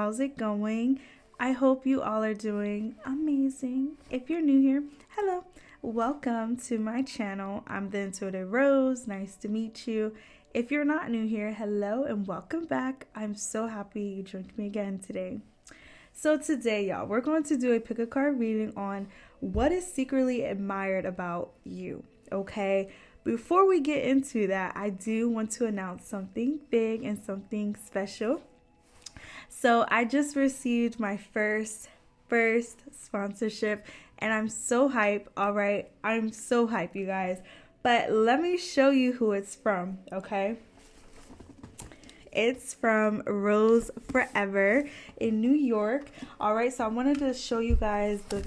how's it going? I hope you all are doing amazing. If you're new here, hello. Welcome to my channel. I'm the Intuitive Rose. Nice to meet you. If you're not new here, hello and welcome back. I'm so happy you joined me again today. So today, y'all, we're going to do a pick a card reading on what is secretly admired about you, okay? Before we get into that, I do want to announce something big and something special. So I just received my first sponsorship and I'm so hype. All right, I'm so hype, you guys. But let me show you who it's from, okay? It's from Rose Forever in New York. All right, so I wanted to show you guys the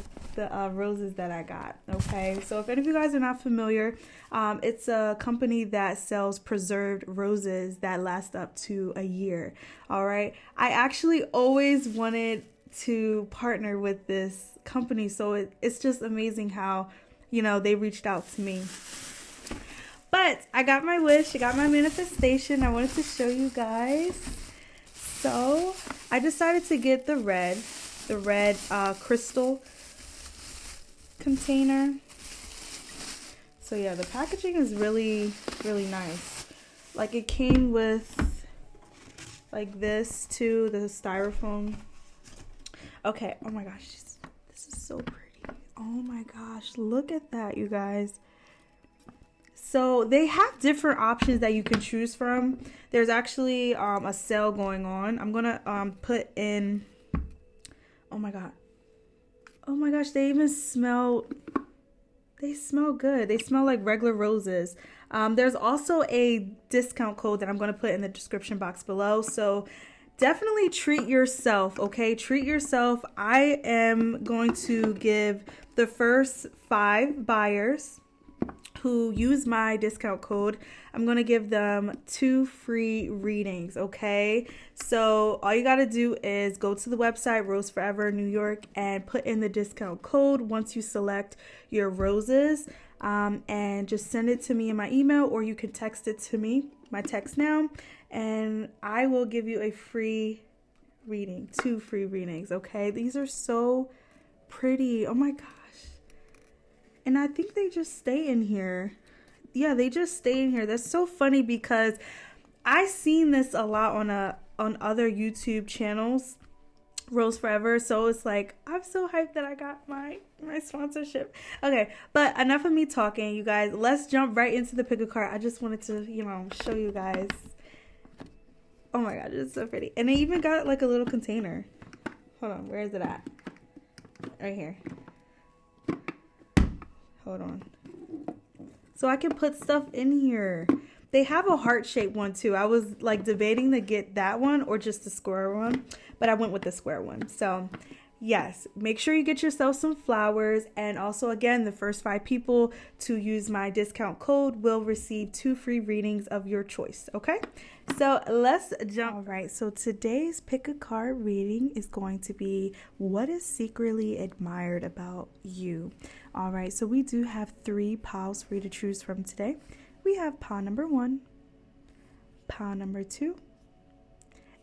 roses that I got, okay? So if any of you guys are not familiar, it's a company that sells preserved roses that last up to a year, all right? I actually always wanted to partner with this company, so it's just amazing how, you know, they reached out to me. But I got my wish, I got my manifestation. I wanted to show you guys. So I decided to get the red crystal container. So yeah, the packaging is really nice. Like it came with like this too, the styrofoam. Okay, oh my gosh, this is so pretty. Oh my gosh, look at that, you guys. So they have different options that you can choose from. There's actually a sale going on. I'm gonna put in, oh my gosh, they smell good. They smell like regular roses. There's also a discount code that I'm gonna put in the description box below. So definitely treat yourself, okay? Treat yourself. I am going to give the first 5 buyers who use my discount code, I'm going to give them 2 free readings, okay? So all you got to do is go to the website, Rose Forever New York, and put in the discount code once you select your roses, and just send it to me in my email, or you can text it to me, my text now, and I will give you a free reading, 2 free readings, okay? These are so pretty. Oh my gosh. And I think they just stay in here. Yeah, they just stay in here. That's so funny because I seen this a lot on other YouTube channels, Rose Forever. So it's like, I'm so hyped that I got my sponsorship. Okay, but enough of me talking, you guys. Let's jump right into the pick a card. I just wanted to, you know, show you guys. Oh my god, it's so pretty. And they even got like a little container. Hold on, where is it at? Right here. Hold on. So I can put stuff in here. They have a heart-shaped one too. I was like debating to get that one or just the square one, but I went with the square one. So yes, make sure you get yourself some flowers. And also, again, the first 5 people to use my discount code will receive 2 free readings of your choice, okay? So let's jump. All right, so today's pick a card reading is going to be what is secretly admired about you. All right, so we do have 3 piles for you to choose from today. We have pile number 1, pile number 2,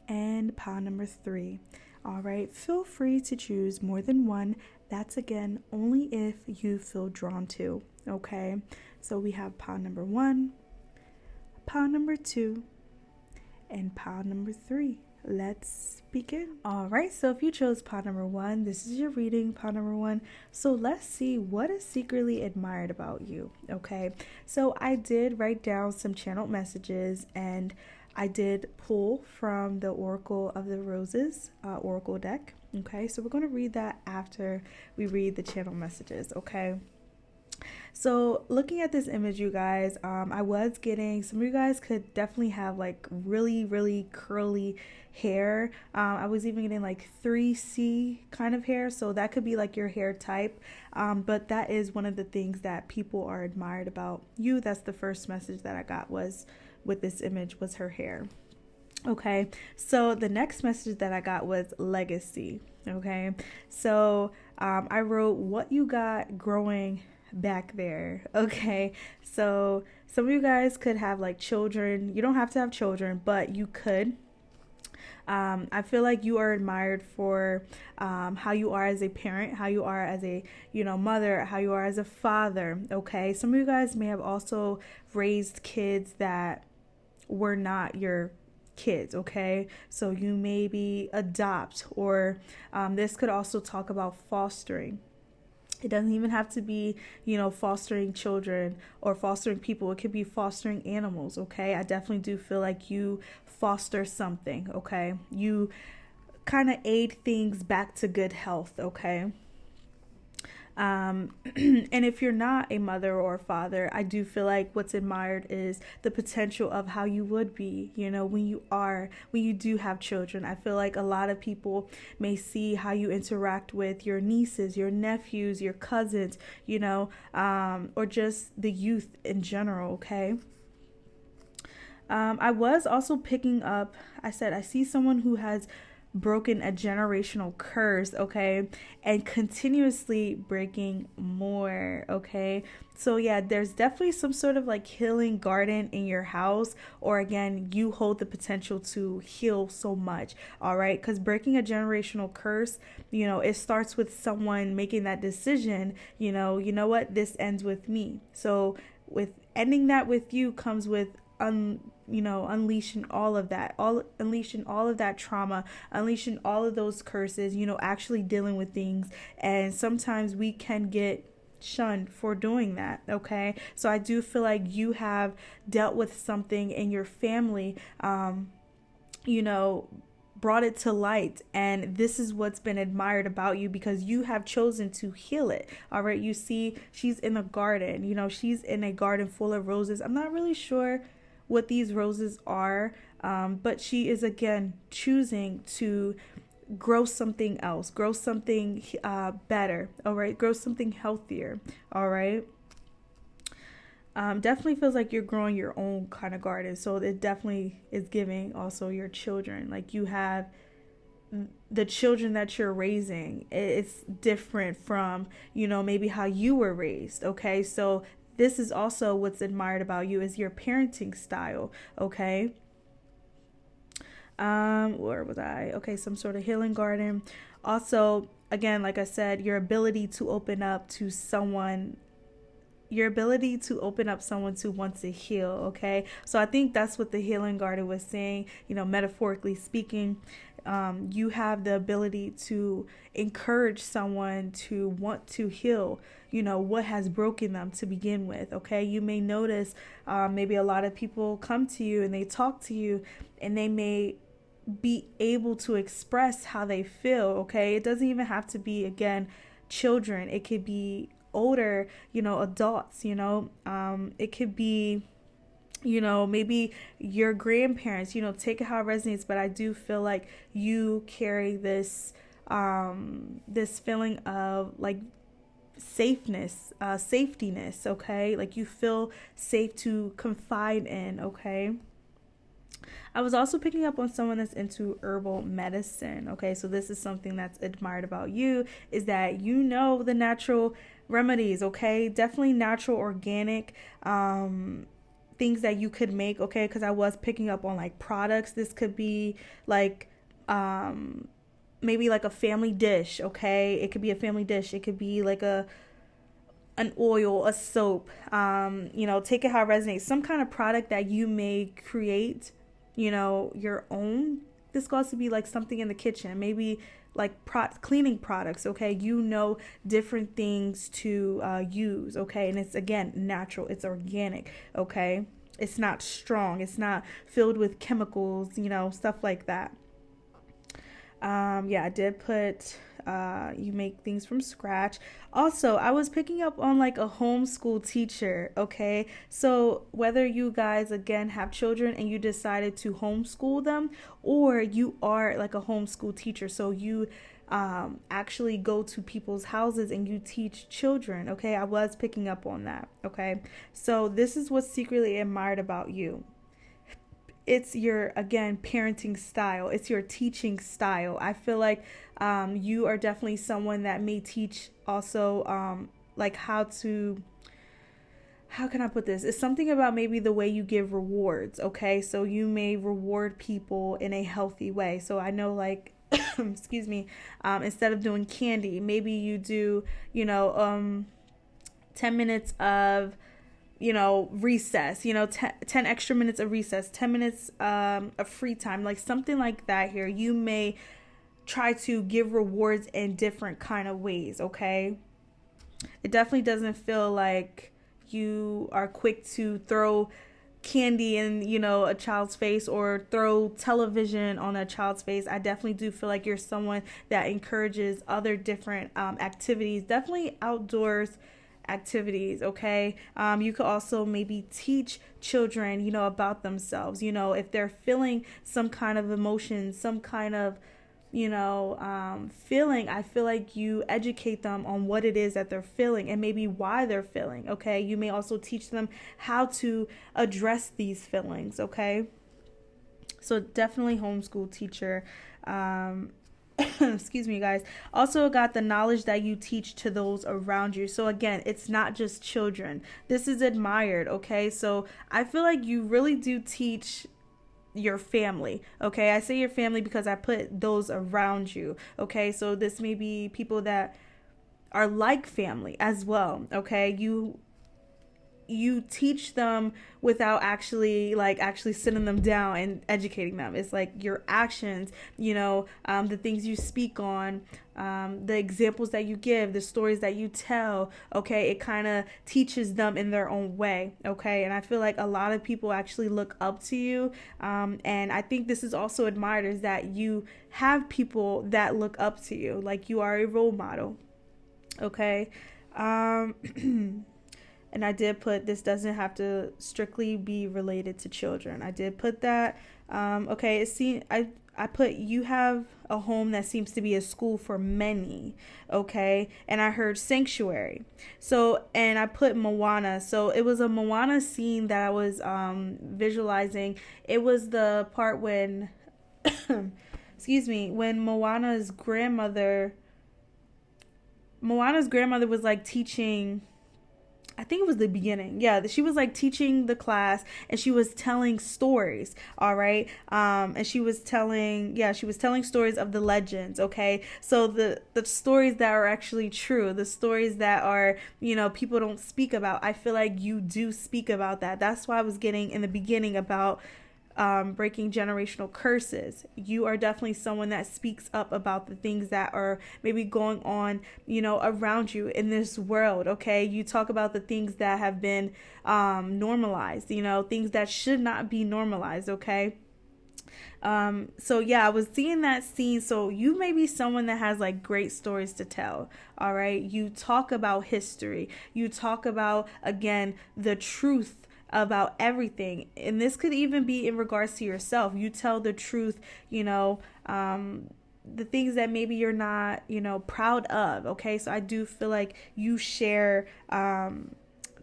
and pile number 3. All right, feel free to choose more than one. That's again only if you feel drawn to, okay? So we have pile number 1, pile number 2, and pile number 3. Let's begin. All right, so if you chose pile number 1, this is your reading, pile number 1. So let's see what is secretly admired about you, okay? So I did write down some channeled messages and I did pull from the Oracle of the Roses Oracle deck, okay? So we're going to read that after we read the channel messages, okay? So looking at this image, you guys, I was getting, some of you guys could definitely have like really curly hair. I was even getting like 3C kind of hair, so that could be like your hair type. But that is one of the things that people are admired about you. That's the first message that I got was with this image was her hair. Okay, so the next message that I got was legacy. Okay, so I wrote what you got growing back there. Okay, so some of you guys could have like children. You don't have to have children, but you could. I feel like you are admired for how you are as a parent, how you are as a, mother, how you are as a father, okay? Some of you guys may have also raised kids that were not your kids, okay? So you maybe adopt, or this could also talk about fostering. It doesn't even have to be, fostering children or fostering people. It could be fostering animals, okay? I definitely do feel like you foster something, okay? You kind of aid things back to good health, okay? And if you're not a mother or a father, I do feel like what's admired is the potential of how you would be, when you do have children. I feel like a lot of people may see how you interact with your nieces, your nephews, your cousins, or just the youth in general, okay? I was also picking up, I see someone who has broken a generational curse, okay, and continuously breaking more, okay? So yeah, there's definitely some sort of like healing garden in your house, or again, you hold the potential to heal so much, all right? Because breaking a generational curse, it starts with someone making that decision, you know what, this ends with me. So with ending that with you comes with unleashing all of that, unleashing all of that trauma, unleashing all of those curses, actually dealing with things. And sometimes we can get shunned for doing that, okay? So I do feel like you have dealt with something in your family, brought it to light, and this is what's been admired about you because you have chosen to heal it. All right, you see she's in a garden, she's in a garden full of roses. I'm not really sure what these roses are, but she is again choosing to grow something else, grow something better, all right, grow something healthier, all right. Definitely feels like you're growing your own kind of garden. So it definitely is giving also your children. Like you have the children that you're raising. It's different from, maybe how you were raised. Okay. So this is also what's admired about you is your parenting style. Okay. Where was I? Okay. Some sort of healing garden. Also, again, like I said, your ability to open up to someone to want to heal, okay? So I think that's what the healing garden was saying, metaphorically speaking. You have the ability to encourage someone to want to heal, what has broken them to begin with, okay? You may notice maybe a lot of people come to you and they talk to you and they may be able to express how they feel, okay? It doesn't even have to be, again, children. It could be older, adults, it could be, maybe your grandparents, take it how it resonates. But I do feel like you carry this feeling of like safetyness, okay? Like you feel safe to confide in, okay? I was also picking up on someone that's into herbal medicine, okay? So this is something that's admired about you, is that the natural remedies, okay? Definitely natural, organic things that you could make, okay? Because I was picking up on like products. This could be like maybe like a family dish, okay? It could be a family dish. It could be like an oil, a soap, take it how it resonates. Some kind of product that you may create, your own. This could also be like something in the kitchen, maybe like cleaning products, okay? Different things to use, okay? And it's, again, natural. It's organic, okay? It's not strong. It's not filled with chemicals, stuff like that. I did put you make things from scratch. Also, I was picking up on like a homeschool teacher, okay? So whether you guys, again, have children and you decided to homeschool them, or you are like a homeschool teacher, so you actually go to people's houses and you teach children, okay? I was picking up on that, okay? So this is what's secretly admired about you. It's your, again, parenting style. It's your teaching style. I feel like you are definitely someone that may teach also like how to how can I put this? It's something about maybe the way you give rewards, okay? So you may reward people in a healthy way. So I know, like, excuse me, instead of doing candy, maybe you do, 10 minutes of, recess, 10 extra minutes of recess, 10 minutes of free time, like something like that here. You may try to give rewards in different kind of ways, okay? It definitely doesn't feel like you are quick to throw candy in, a child's face or throw television on a child's face. I definitely do feel like you're someone that encourages other different activities, definitely outdoors activities, okay? You could also maybe teach children, about themselves, if they're feeling some kind of emotion, some kind of feeling. I feel like you educate them on what it is that they're feeling and maybe why they're feeling, okay? You may also teach them how to address these feelings, okay? So definitely homeschool teacher. Excuse me, guys. Also got the knowledge that you teach to those around you. So again, it's not just children. This is admired, okay? So I feel like you really do teach your family, okay? I say your family because I put those around you, okay? So this may be people that are like family as well, okay? You teach them without actually sitting them down and educating them. It's like your actions, the things you speak on, the examples that you give, the stories that you tell, okay? It kind of teaches them in their own way, okay? And I feel like a lot of people actually look up to you, and I think this is also admired, is that you have people that look up to you, like you are a role model, okay? And I did put, this doesn't have to strictly be related to children. I did put that. Okay, I put, you have a home that seems to be a school for many, okay? And I heard sanctuary. So, and I put Moana. So it was a Moana scene that I was visualizing. It was the part when, excuse me, when Moana's grandmother was like teaching, I think it was the beginning. Yeah, she was like teaching the class and she was telling stories, all right? And she was telling stories of the legends, okay? So the stories that are actually true, the stories that are, people don't speak about. I feel like you do speak about that. That's why I was getting in the beginning about breaking generational curses. You are definitely someone that speaks up about the things that are maybe going on, around you in this world, okay? You talk about the things that have been normalized, things that should not be normalized, okay? So yeah, I was seeing that scene. So you may be someone that has like great stories to tell. All right. You talk about history. You talk about, again, the truth about everything, and this could even be in regards to yourself. You tell the truth, the things that maybe you're not, proud of, okay? So I do feel like you share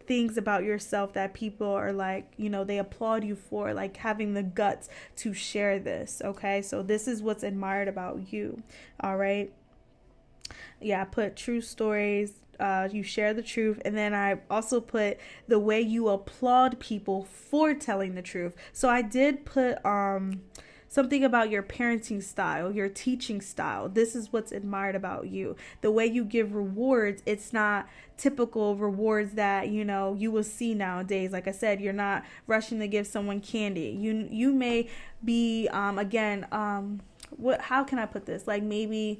things about yourself that people are like, they applaud you for, like having the guts to share this, okay? So this is what's admired about you, all right? Yeah, I put true stories. You share the truth. And then I also put the way you applaud people for telling the truth. So I did put something about your parenting style, your teaching style. This is what's admired about you. The way you give rewards, it's not typical rewards that, you will see nowadays. Like I said, you're not rushing to give someone candy. You may be, how can I put this? Like maybe,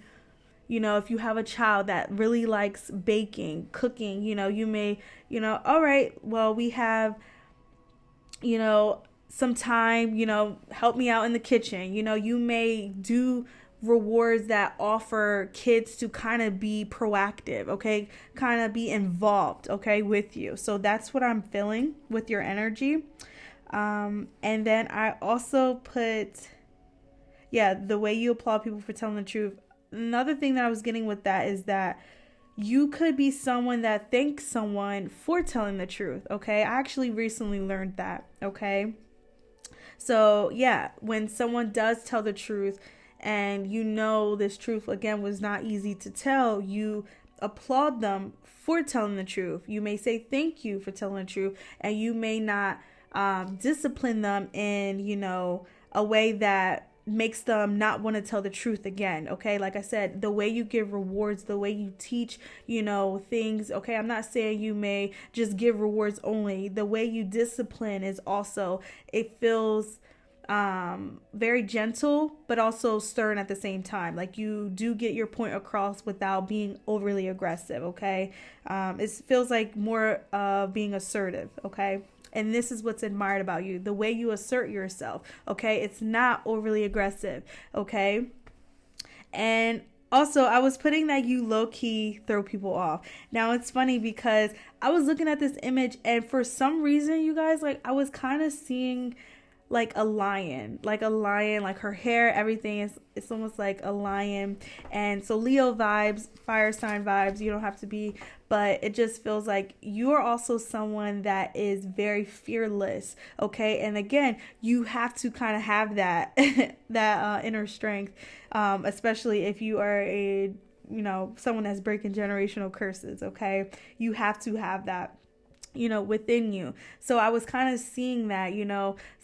if you have a child that really likes baking, cooking, you may, all right, well, we have, some time, help me out in the kitchen. You may do rewards that offer kids to kind of be proactive, okay? Kind of be involved, okay, with you. So that's what I'm feeling with your energy. And then I also put, the way you applaud people for telling the truth. Another thing that I was getting with that is that you could be someone that thanks someone for telling the truth, okay? I actually recently learned that, okay? So, yeah, when someone does tell the truth and this truth, again, was not easy to tell, you applaud them for telling the truth. You may say thank you for telling the truth, and you may not discipline them in, a way that makes them not want to tell the truth again. Okay, like I said, the way you give rewards, the way you teach, things. Okay, I'm not saying you may just give rewards only. The way you discipline is also, it feels very gentle but also stern at the same time. Like, you do get your point across without being overly aggressive. Okay, it feels like more being assertive. Okay, and this is what's admired about you, the way you assert yourself. Okay, it's not overly aggressive. Okay, and also, I was putting that you low-key throw people off. Now, it's funny because I was looking at this image, and for some reason, you guys, like, I was kind of seeing like a lion, like her hair, everything is, it's almost like a lion. And so Leo vibes, fire sign vibes, you don't have to be, but it just feels like you are also someone that is very fearless. Okay, and again, you have to kind of have that that inner strength, especially if you are a someone that's breaking generational curses. Okay, you have to have that within you. So I was kind of seeing that,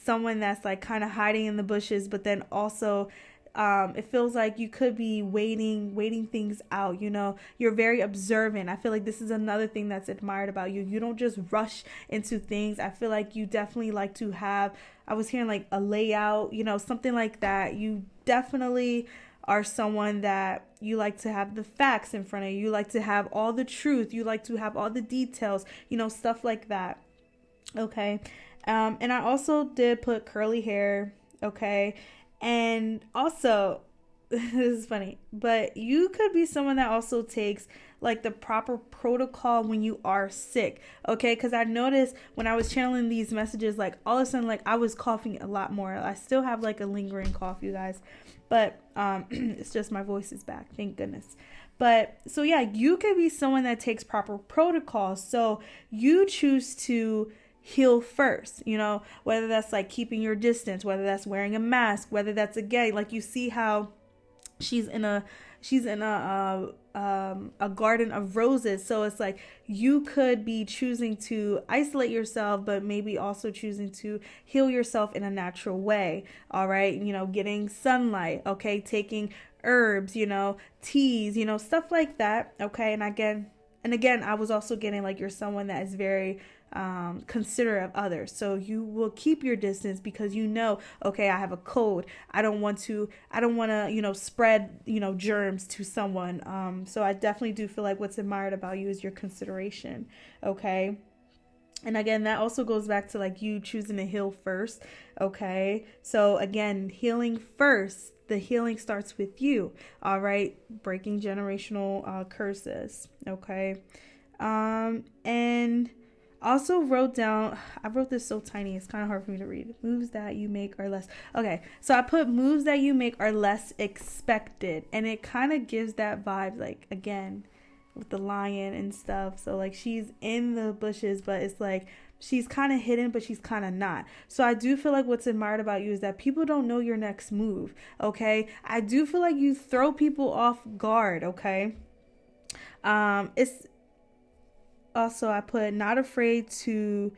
someone that's like kind of hiding in the bushes, but then also it feels like you could be waiting things out. You're very observant. I feel like this is another thing that's admired about you. You don't just rush into things. I feel like you definitely like to have, I was hearing like a layout, something like that. You definitely are someone that you like to have the facts in front of you. You like to have all the truth. You like to have all the details, stuff like that. Okay. And I also did put curly hair. Okay. And also, this is funny, but you could be someone that also takes like the proper protocol when you are sick. Okay, because I noticed when I was channeling these messages, like all of a sudden, like I was coughing a lot more. I still have like a lingering cough, you guys, but it's just my voice is back, thank goodness. But so yeah, you could be someone that takes proper protocols. So you choose to heal first, whether that's like keeping your distance, whether that's wearing a mask, whether that's, again, like you see how she's in a garden of roses. So it's like you could be choosing to isolate yourself, but maybe also choosing to heal yourself in a natural way. All right, getting sunlight. Okay, taking herbs, teas, stuff like that. Okay, and again, I was also getting like you're someone that is very considerate of others. So you will keep your distance because okay, I have a code. I don't want to, spread, germs to someone. So I definitely do feel like what's admired about you is your consideration. Okay. And again, that also goes back to like you choosing to heal first. Okay. So again, healing first. The healing starts with you. All right. Breaking generational curses. Okay. And also I wrote this so tiny, it's kind of hard for me to read. Moves that you make are less. Okay, so I put moves that you make are less expected. And it kind of gives that vibe, like, again, with the lion and stuff. So, like, she's in the bushes, but it's like she's kind of hidden, but she's kind of not. So I do feel like what's admired about you is that people don't know your next move, okay? I do feel like you throw people off guard, okay? It's also, I put not afraid to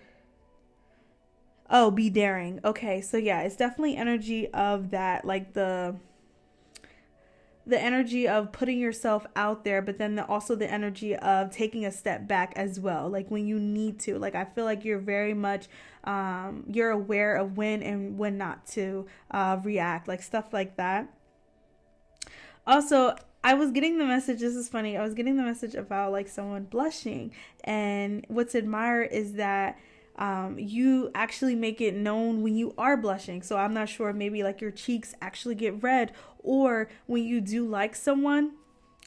be daring. Okay, so yeah, it's definitely energy of that, like the energy of putting yourself out there, but then also the energy of taking a step back as well, like when you need to. Like, I feel like you're very much you're aware of when and when not to react, like stuff like that. Also, I was getting the message, this is funny, I was getting the message about like someone blushing, and what's admired is that you actually make it known when you are blushing. So I'm not sure, maybe like your cheeks actually get red, or when you do like someone,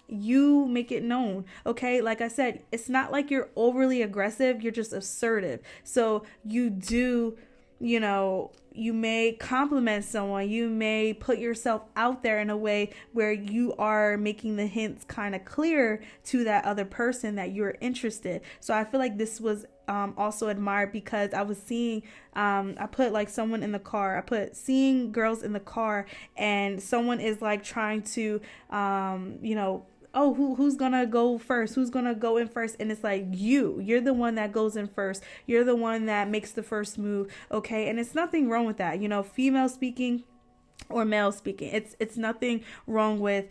you make it known. Okay, like I said, it's not like you're overly aggressive, you're just assertive. So you do, you may compliment someone, you may put yourself out there in a way where you are making the hints kind of clear to that other person that you're interested. So I feel like this was also admired because I was seeing, I put like someone in the car, I put seeing girls in the car, and someone is like trying to, oh, who's gonna go first? Who's gonna go in first? And it's like you're the one that goes in first. You're the one that makes the first move. Okay. And it's nothing wrong with that. Female speaking or male speaking, it's nothing wrong with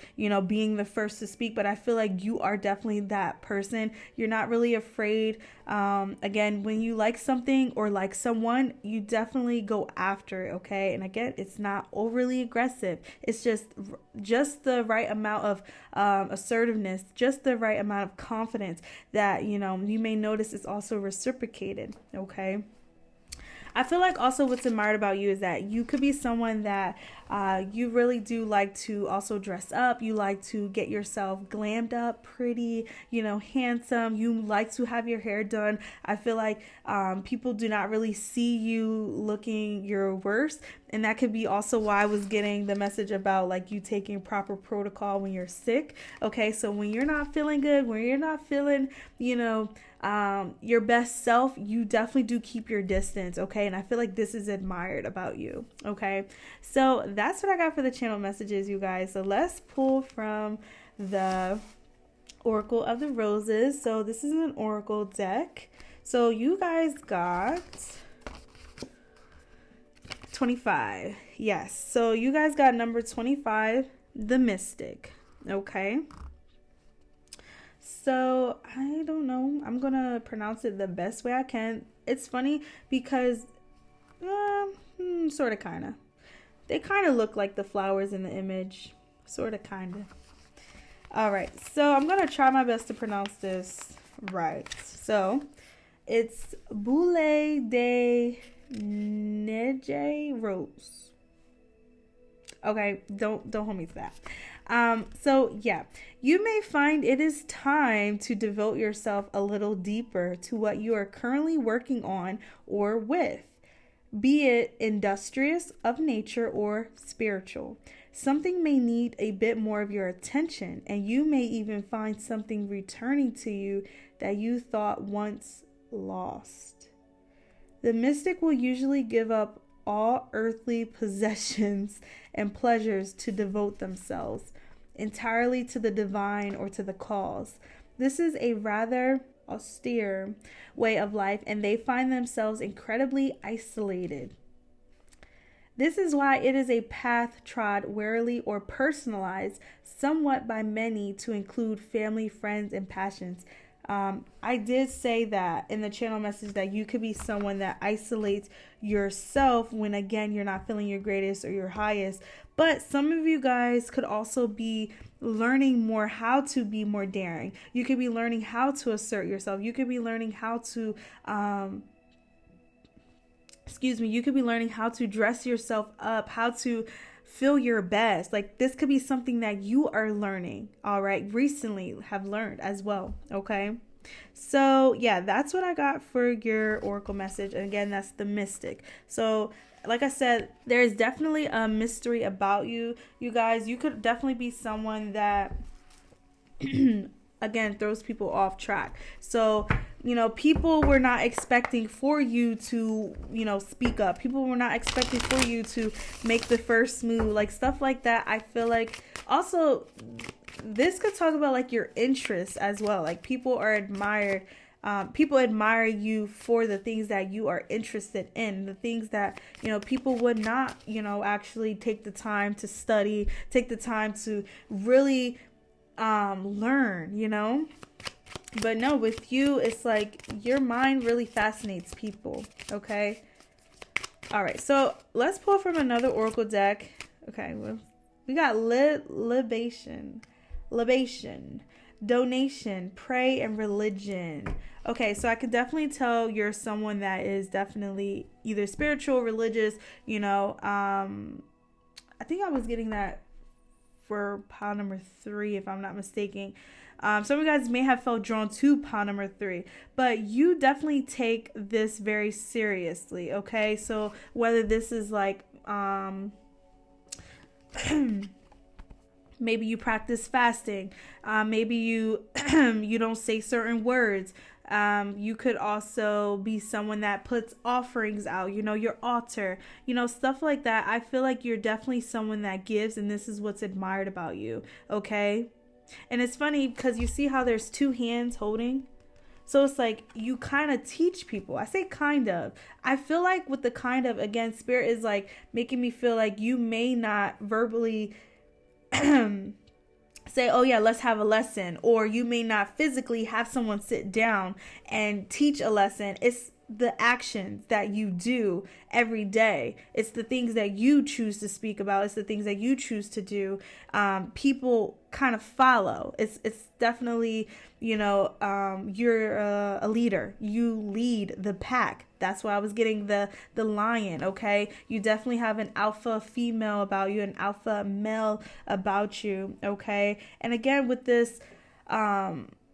being the first to speak, but I feel like you are definitely that person. You're not really afraid. Again, when you like something or like someone, you definitely go after it. Okay. And again, it's not overly aggressive. It's just the right amount of assertiveness, just the right amount of confidence that you may notice is also reciprocated. Okay. I feel like also what's admired about you is that you could be someone that you really do like to also dress up. You like to get yourself glammed up, pretty, handsome. You like to have your hair done. I feel like people do not really see you looking your worst. And that could be also why I was getting the message about like you taking proper protocol when you're sick. Okay, so when you're not feeling good, when you're not feeling, your best self, you definitely do keep your distance. Okay, and I feel like this is admired about you. Okay, so that's what I got for the channel messages, you guys. So let's pull from the Oracle of the Roses. So this is an Oracle deck. So you guys got 25. Yes. So you guys got number 25, the Mystic. Okay. So I don't know. I'm going to pronounce it the best way I can. It's funny because sort of, kind of. They kind of look like the flowers in the image. Sort of, kind of. All right. So I'm going to try my best to pronounce this right. So it's Boule de Neige Rose. Okay, don't hold me to that. So yeah, you may find it is time to devote yourself a little deeper to what you are currently working on or with, be it industrious, of nature, or spiritual. Something may need a bit more of your attention, and you may even find something returning to you that you thought once lost. The mystic will usually give up all earthly possessions and pleasures to devote themselves entirely to the divine or to the cause. This is a rather austere way of life, and they find themselves incredibly isolated. This is why it is a path trod warily or personalized somewhat by many to include family, friends, and passions. I did say that in the channel message that you could be someone that isolates yourself when, again, you're not feeling your greatest or your highest. But some of you guys could also be learning more how to be more daring. You could be learning how to assert yourself. You could be learning how to, you could be learning how to dress yourself up, how to feel your best. Like, this could be something that you are learning, all right, recently have learned as well. Okay. So yeah, that's what I got for your oracle message. And again, that's the mystic. So like I said, there is definitely a mystery about you. You guys, you could definitely be someone that again throws people off track. So people were not expecting for you to speak up. People were not expecting for you to make the first move, like stuff like that. I feel like also this could talk about like your interests as well. Like people admire you for the things that you are interested in, the things that people would not actually take the time to study, take the time to really learn. But no, with you, it's like your mind really fascinates people. Okay. All right. So let's pull from another oracle deck. Okay. Well, we got libation, donation, pray, and religion. Okay. So I could definitely tell you're someone that is definitely either spiritual, religious, I think I was getting that for pile number 3, if I'm not mistaken. Some of you guys may have felt drawn to pile number 3, but you definitely take this very seriously. Okay. So whether this is like, maybe you practice fasting, maybe you, you don't say certain words. You could also be someone that puts offerings out, your altar, stuff like that. I feel like you're definitely someone that gives, and this is what's admired about you. Okay. And it's funny because you see how there's two hands holding. So it's like you kind of teach people. I say kind of. I feel like with the kind of, again, spirit is like making me feel like you may not verbally say, oh yeah, let's have a lesson. Or you may not physically have someone sit down and teach a lesson. It's the actions that you do every day. It's the things that you choose to speak about. It's the things that you choose to do. People kind of follow. It's definitely, you're a leader. You lead the pack. That's why I was getting the lion. Okay. You definitely have an alpha female about you, an alpha male about you. Okay. And again, with this,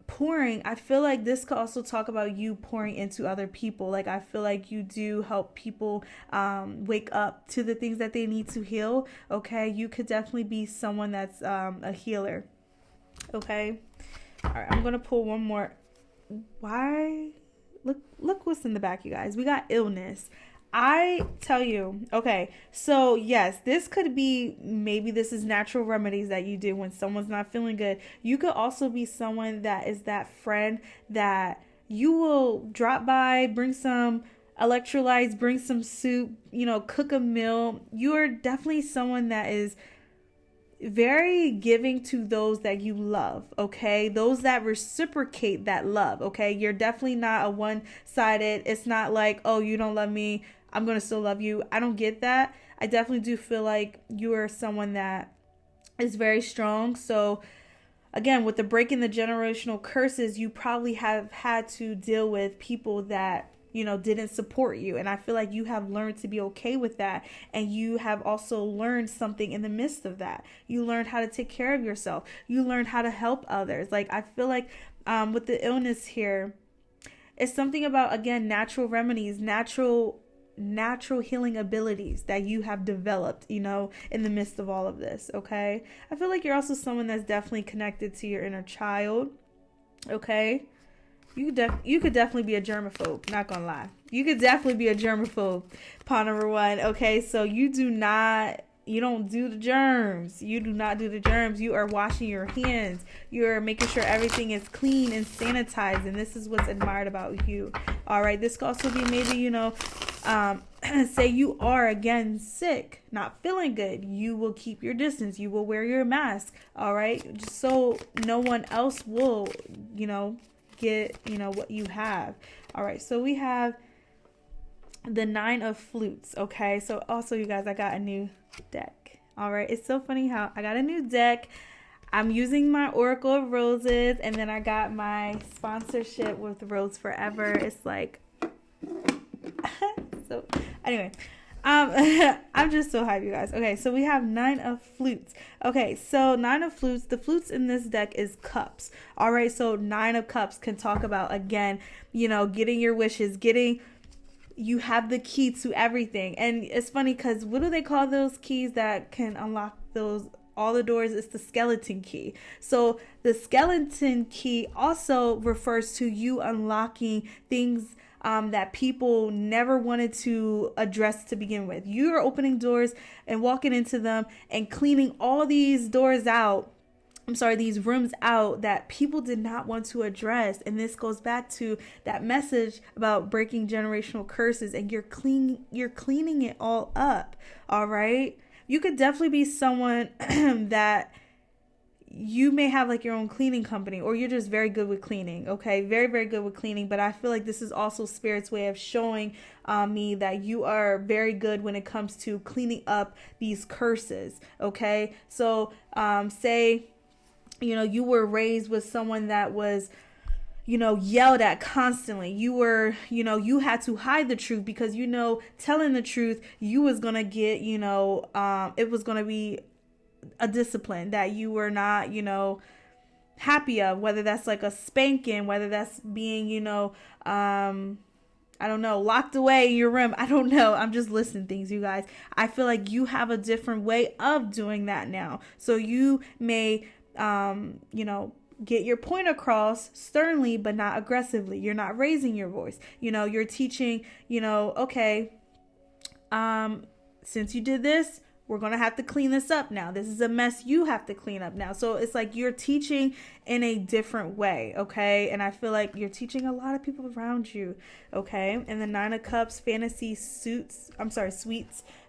pouring, I feel like this could also talk about you pouring into other people. Like, I feel like you do help people wake up to the things that they need to heal. Okay, you could definitely be someone that's a healer. Okay, all right, I'm gonna pull one more. Why? Look what's in the back, you guys. We got illness. I tell you, okay, so yes, this could be, maybe this is natural remedies that you do when someone's not feeling good. You could also be someone that is that friend that you will drop by, bring some electrolytes, bring some soup, cook a meal. You are definitely someone that is very giving to those that you love, okay? Those that reciprocate that love, okay? You're definitely not a one-sided. It's not like, oh, you don't love me, I'm going to still love you. I don't get that. I definitely do feel like you are someone that is very strong. So again, with the breaking the generational curses, you probably have had to deal with people that, didn't support you. And I feel like you have learned to be okay with that. And you have also learned something in the midst of that. You learned how to take care of yourself. You learned how to help others. Like, I feel like with the illness here, it's something about, again, natural remedies, natural healing abilities that you have developed, in the midst of all of this. Okay. I feel like you're also someone that's definitely connected to your inner child. Okay. You could definitely be a germaphobe. Not gonna lie. You could definitely be a germaphobe. Pawn number one. Okay. So you don't do the germs. You do not do the germs. You are washing your hands. You're making sure everything is clean and sanitized. And this is what's admired about you. All right. This could also be maybe, say you are again sick, not feeling good. You will keep your distance. You will wear your mask. All right. Just so no one else will, get, what you have. All right. So we have the 9 of flutes. Okay. So also, you guys, I got a new deck. All right. It's so funny how I got a new deck. I'm using my Oracle of Roses, and then I got my sponsorship with Rose Forever. It's like, so anyway, I'm just so hyped, you guys. Okay, so we have 9 of flutes. Okay, so 9 of flutes. The flutes in this deck is cups. All right, so 9 of cups can talk about, again, getting your wishes, you have the key to everything. And it's funny because what do they call those keys that can unlock all the doors? It's the skeleton key. So the skeleton key also refers to you unlocking things that people never wanted to address to begin with. You're opening doors and walking into them and cleaning all these doors out. These rooms out that people did not want to address. And this goes back to that message about breaking generational curses, and you're cleaning it all up. All right. You could definitely be someone that you may have like your own cleaning company, or you're just very good with cleaning. Okay. Very, very good with cleaning. But I feel like this is also Spirit's way of showing me that you are very good when it comes to cleaning up these curses. Okay. So say, you were raised with someone that was, yelled at constantly. You were, you had to hide the truth because, telling the truth, you was going to get, it was going to be a discipline that you were not, happy of, whether that's like a spanking, whether that's being, I don't know, locked away in your room. I don't know. I'm just listing things, you guys. I feel like you have a different way of doing that now. So you may, get your point across sternly, but not aggressively. You're not raising your voice. You're teaching, okay, since you did this, we're going to have to clean this up now. This is a mess you have to clean up now. So it's like you're teaching in a different way, okay? And I feel like you're teaching a lot of people around you, okay? And the Nine of Cups, sweets,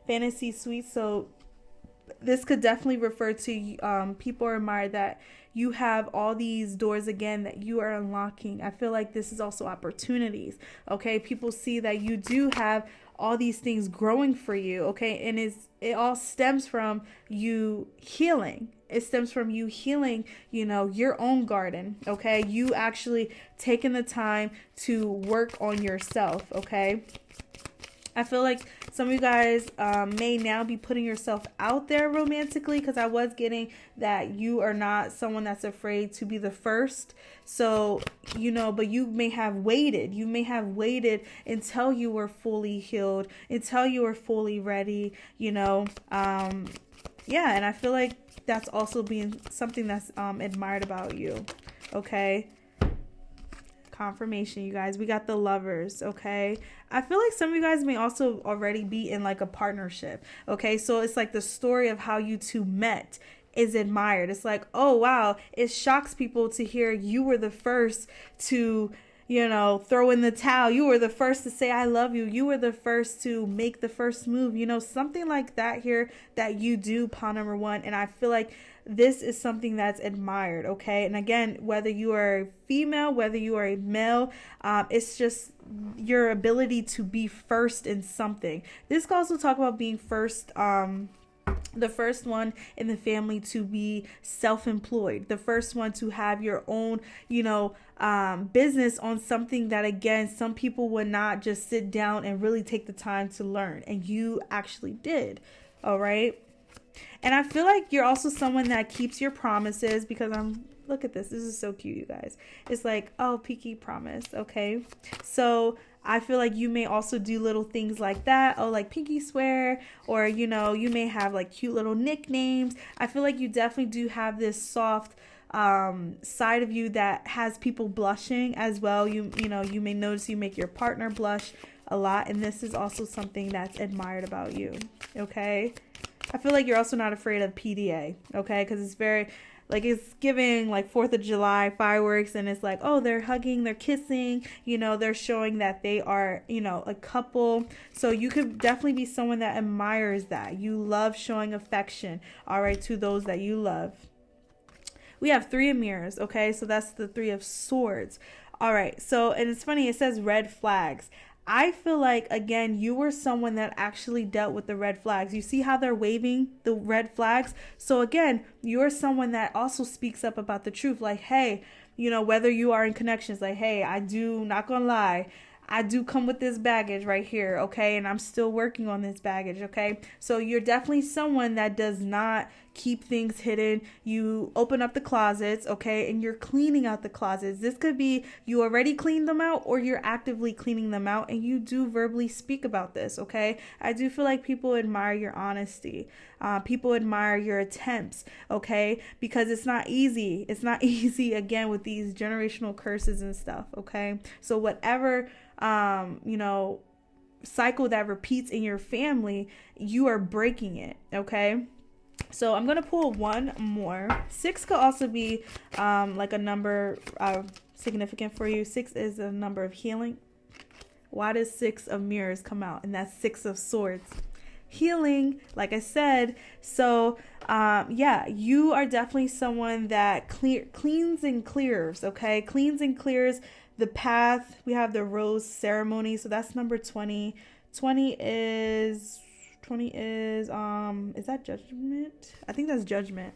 fantasy suites. So this could definitely refer to people admire that you have all these doors again that you are unlocking. I feel like this is also opportunities, okay? People see that you do have all these things growing for you, okay? And it all stems from you healing. It stems from you healing, your own garden, okay? You actually taking the time to work on yourself, okay? I feel like some of you guys may now be putting yourself out there romantically, because I was getting that you are not someone that's afraid to be the first. So, but you may have waited. You may have waited until you were fully healed, until you were fully ready, Yeah, and I feel like that's also being something that's admired about you, okay? Confirmation, you guys. We got the Lovers, okay? I feel like some of you guys may also already be in like a partnership, okay? So it's like the story of how you two met is admired. It's like, oh wow, it shocks people to hear you were the first to throw in the towel. You were the first to say I love you. You were the first to make the first move, something like that here that you do, pawn number one. And I feel like this is something that's admired, okay? And again, whether you are female, whether you are a male, it's just your ability to be first in something. This can also talk about being first, the first one in the family to be self-employed, the first one to have your own, business on something that, again, some people would not just sit down and really take the time to learn. And you actually did, all right? And I feel like you're also someone that keeps your promises, because look at this. This is so cute, you guys. It's like, oh, Pinky promise, okay? So I feel like you may also do little things like that. Oh, like Pinky swear, or, you may have like cute little nicknames. I feel like you definitely do have this soft side of you that has people blushing as well. You may notice you make your partner blush a lot. And this is also something that's admired about you, okay? I feel like you're also not afraid of PDA, okay? Because it's very, like, it's giving, like, 4th of July fireworks, and it's like, oh, they're hugging, they're kissing, they're showing that they are, a couple. So you could definitely be someone that admires that. You love showing affection, all right, to those that you love. We have 3 of Mirrors, okay? So that's the 3 of Swords. All right, so, and it's funny, it says red flags. I feel like, again, you were someone that actually dealt with the red flags. You see how they're waving the red flags? So again, you're someone that also speaks up about the truth. Like, hey, whether you are in connections, like, hey, not gonna lie, I do come with this baggage right here, okay? And I'm still working on this baggage, okay? So you're definitely someone that does not keep things hidden. You open up the closets, okay? And you're cleaning out the closets. This could be you already cleaned them out, or you're actively cleaning them out, and you do verbally speak about this, okay? I do feel like people admire your honesty. People admire your attempts, okay? Because it's not easy. It's not easy, again, with these generational curses and stuff, okay? So whatever cycle that repeats in your family, you are breaking it, okay? So I'm going to pull one more. 6 could also be like a number significant for you. 6 is a number of healing. Why does 6 of Mirrors come out? And that's 6 of Swords. Healing, like I said. So yeah, you are definitely someone that cleans and clears, okay? Cleans and clears the path. We have the rose ceremony, so that's number 20. 20 is is that Judgment? I think that's Judgment.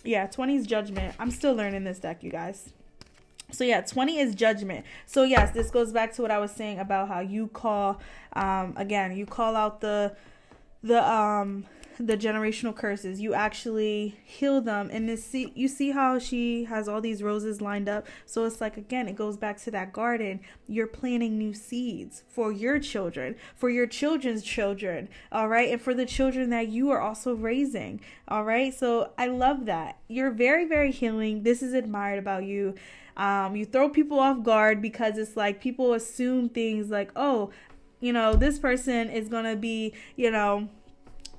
Yeah, 20 is Judgment. I'm still learning this deck, you guys. So yeah, 20 is Judgment. So yes, this goes back to what I was saying about how you call again, you call out the generational curses. You actually heal them, and you see how she has all these roses lined up. So it's like, again, it goes back to that garden. You're planting new seeds for your children, for your children's children, all right, and for the children that you are also raising, all right. So I love that. You're very, very healing. This is admired about you. You throw people off guard, because it's like people assume things like, oh, this person is gonna be,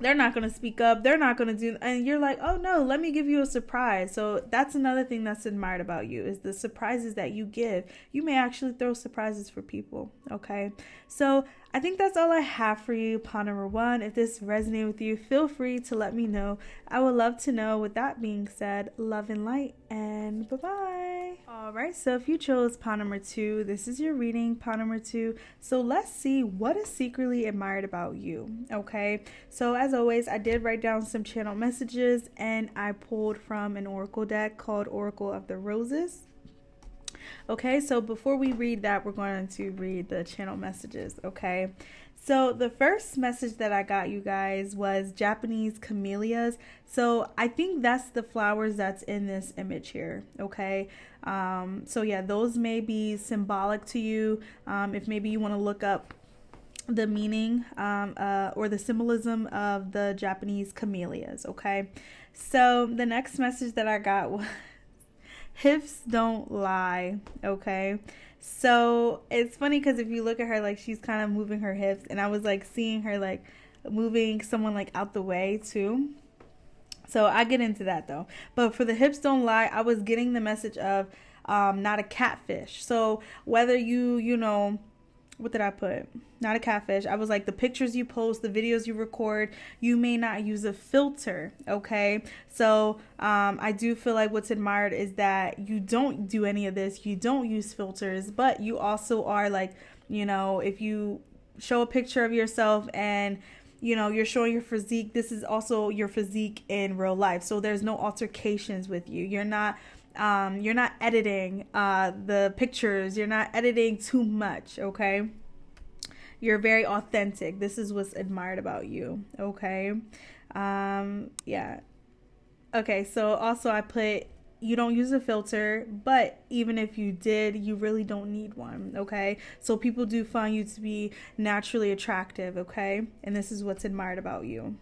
they're not going to speak up. They're not going to do, and you're like, oh no, let me give you a surprise. So that's another thing that's admired about you, is the surprises that you give. You may actually throw surprises for people. Okay. So I think that's all I have for you, pawn number 1. If this resonated with you, feel free to let me know. I would love to know. With that being said, love and light, and bye-bye. All right, so if you chose pawn number 2, this is your reading, pawn number 2. So let's see what is secretly admired about you, okay? So as always, I did write down some channel messages, and I pulled from an oracle deck called Oracle of the Roses. Okay, so before we read that, we're going to read the channel messages, okay? So the first message that I got, you guys, was Japanese camellias. So I think that's the flowers that's in this image here, okay? So yeah, those may be symbolic to you. If maybe you want to look up the meaning or the symbolism of the Japanese camellias, okay? So the next message that I got was hips don't lie, okay? So it's funny because if you look at her, like, she's kind of moving her hips, and I was like seeing her like moving someone like out the way too. So I get into that though. But for the hips don't lie, I was getting the message of not a catfish. So whether you know, what did I put? Not a catfish. I was like, the pictures you post, the videos you record, you may not use a filter, okay? So I do feel like what's admired is that you don't do any of this. You don't use filters, but you also are like, you know, if you show a picture of yourself and, you know, you're showing your physique, this is also your physique in real life. So there's no altercations with you. You're not editing the pictures. You're not editing too much, okay? You're very authentic. This is what's admired about you, okay? Yeah. Okay, so also I put, you don't use a filter, but even if you did, you really don't need one, okay? So people do find you to be naturally attractive, okay? And this is what's admired about you.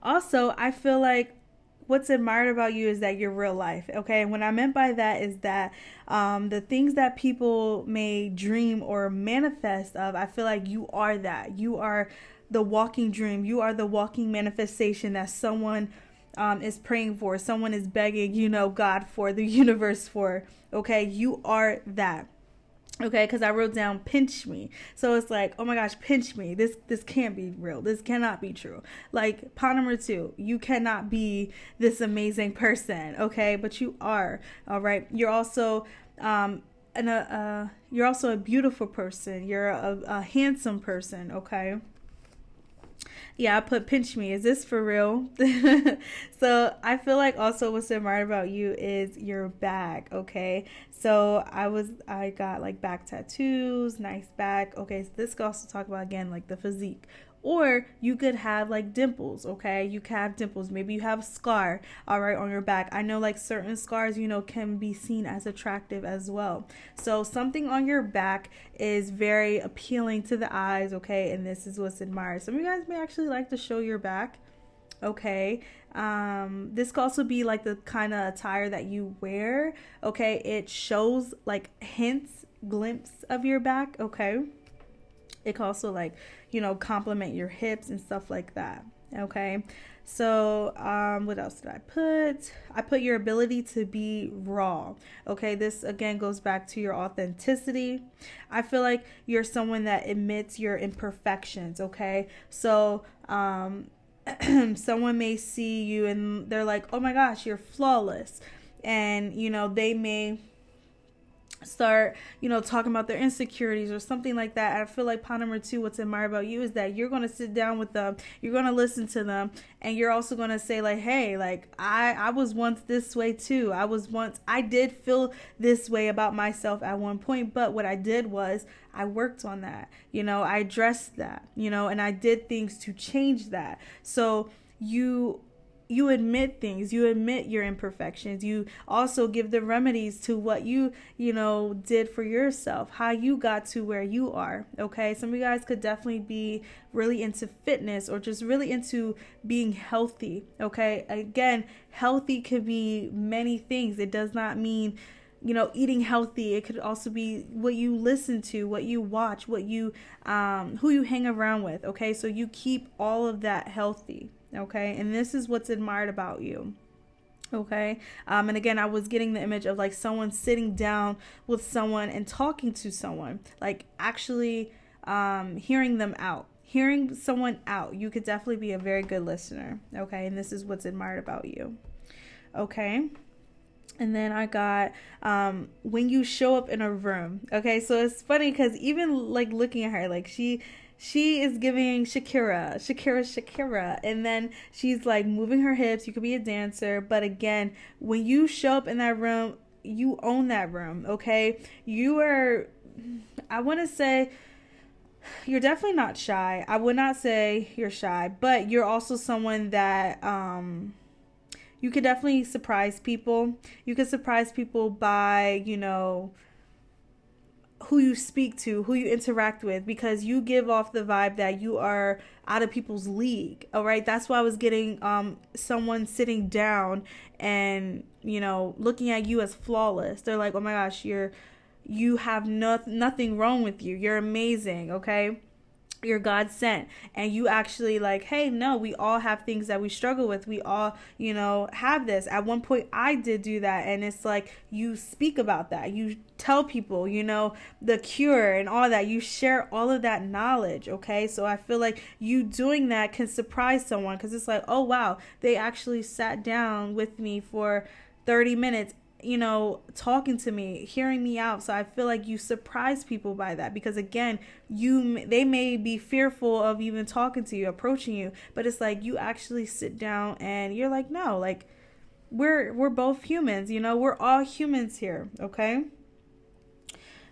Also, I feel like what's admired about you is that you're real life, okay? And what I meant by that is that the things that people may dream or manifest of, I feel like you are that. You are the walking dream. You are the walking manifestation that someone is praying for, someone is begging, you know, God for, the universe for, okay? You are that. Okay, because I wrote down pinch me. So it's like, oh my gosh, pinch me. This can't be real. This cannot be true. Like, pawn number 2, you cannot be this amazing person, okay? But you are, all right? You're also you're also a beautiful person. You're a handsome person, okay? Yeah, I put pinch me. Is this for real? So I feel like also what's admired about you is your back, okay? So I got like back tattoos, nice back. Okay, so this could also talk about, again, like the physique. Or you could have like dimples, okay? You can have dimples. Maybe you have a scar, all right, on your back. I know like certain scars, you know, can be seen as attractive as well. So something on your back is very appealing to the eyes, okay? And this is what's admired. Some of you guys may actually like to show your back, okay? This could also be like the kind of attire that you wear, okay? It shows like hints, glimpse of your back, okay? It can also, like, you know, complement your hips and stuff like that, okay? So what else did I put? I put your ability to be raw, okay? This again goes back to your authenticity. I feel like you're someone that admits your imperfections, okay? So someone may see you and they're like, oh my gosh, you're flawless, and you know, they may start, you know, talking about their insecurities or something like that. I feel like pawn number 2, what's admired about you is that you're going to sit down with them, you're going to listen to them, and you're also going to say like, hey, like I was once this way too. I did feel this way about myself at one point, but what I did was I worked on that, you know, I addressed that, you know, and I did things to change that. So you admit things, you admit your imperfections, you also give the remedies to what you know, did for yourself, how you got to where you are, okay? Some of you guys could definitely be really into fitness or just really into being healthy, okay? Again, healthy could be many things. It does not mean, eating healthy. It could also be what you listen to, what you watch, what you who you hang around with. Okay, so you keep all of that healthy. Okay, and this is what's admired about you. Okay. And again, I was getting the image of like someone sitting down with someone and talking to someone, like actually hearing them out, hearing someone out. You could definitely be a very good listener. Okay. And this is what's admired about you. Okay. And then I got when you show up in a room. Okay. So it's funny because even like looking at her, like she is giving Shakira. And then she's like moving her hips. You could be a dancer. But again, when you show up in that room, you own that room. Okay. You are, I want to say, you're definitely not shy. I would not say you're shy, but you're also someone that, you could definitely surprise people. You could surprise people by, who you speak to, who you interact with, because you give off the vibe that you are out of people's league. All right. That's why I was getting someone sitting down and, looking at you as flawless. They're like, oh my gosh, you have nothing wrong with you. You're amazing. Okay. You're God sent. And you actually like, hey, no, we all have things that we struggle with. We all, have this. At one point I did do that. And it's like, you speak about that. You tell people, the cure and all that. You share all of that knowledge. Okay. So I feel like you doing that can surprise someone, because it's like, oh, wow, they actually sat down with me for 30 minutes, talking to me, hearing me out. So I feel like you surprise people by that, because again, they may be fearful of even talking to you, approaching you, but it's like you actually sit down and you're like, no, like we're both humans, we're all humans here. Okay.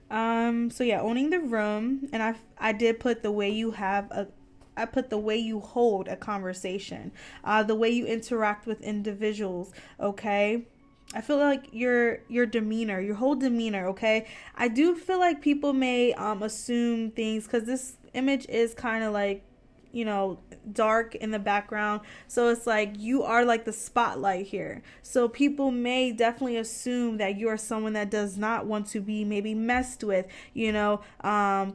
So yeah, owning the room. And I did put the way you I put the way you hold a conversation, the way you interact with individuals. Okay. I feel like your demeanor, your whole demeanor, okay? I do feel like people may assume things, because this image is kind of like, dark in the background. So it's like you are like the spotlight here. So people may definitely assume that you're someone that does not want to be maybe messed with,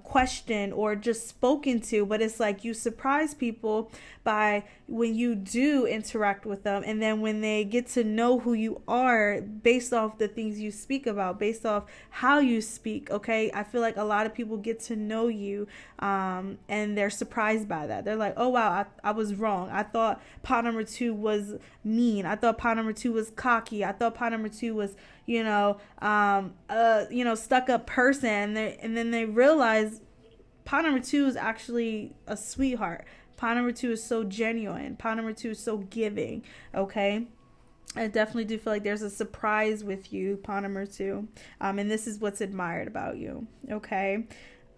questioned or just spoken to. But it's like you surprise people by when you do interact with them, and then when they get to know who you are based off the things you speak about, based off how you speak. Okay, I feel like a lot of people get to know you and they're surprised by that. They're like, oh wow, I was wrong. I thought pot number 2 was mean. I thought pot number 2 was cocky. I thought pot number 2 was stuck up person, and then they realize pot number 2 is actually a sweetheart. Pot number 2 is so genuine. Pot number 2 is so giving. Okay. I definitely do feel like there's a surprise with you, pot number 2. And this is what's admired about you. Okay.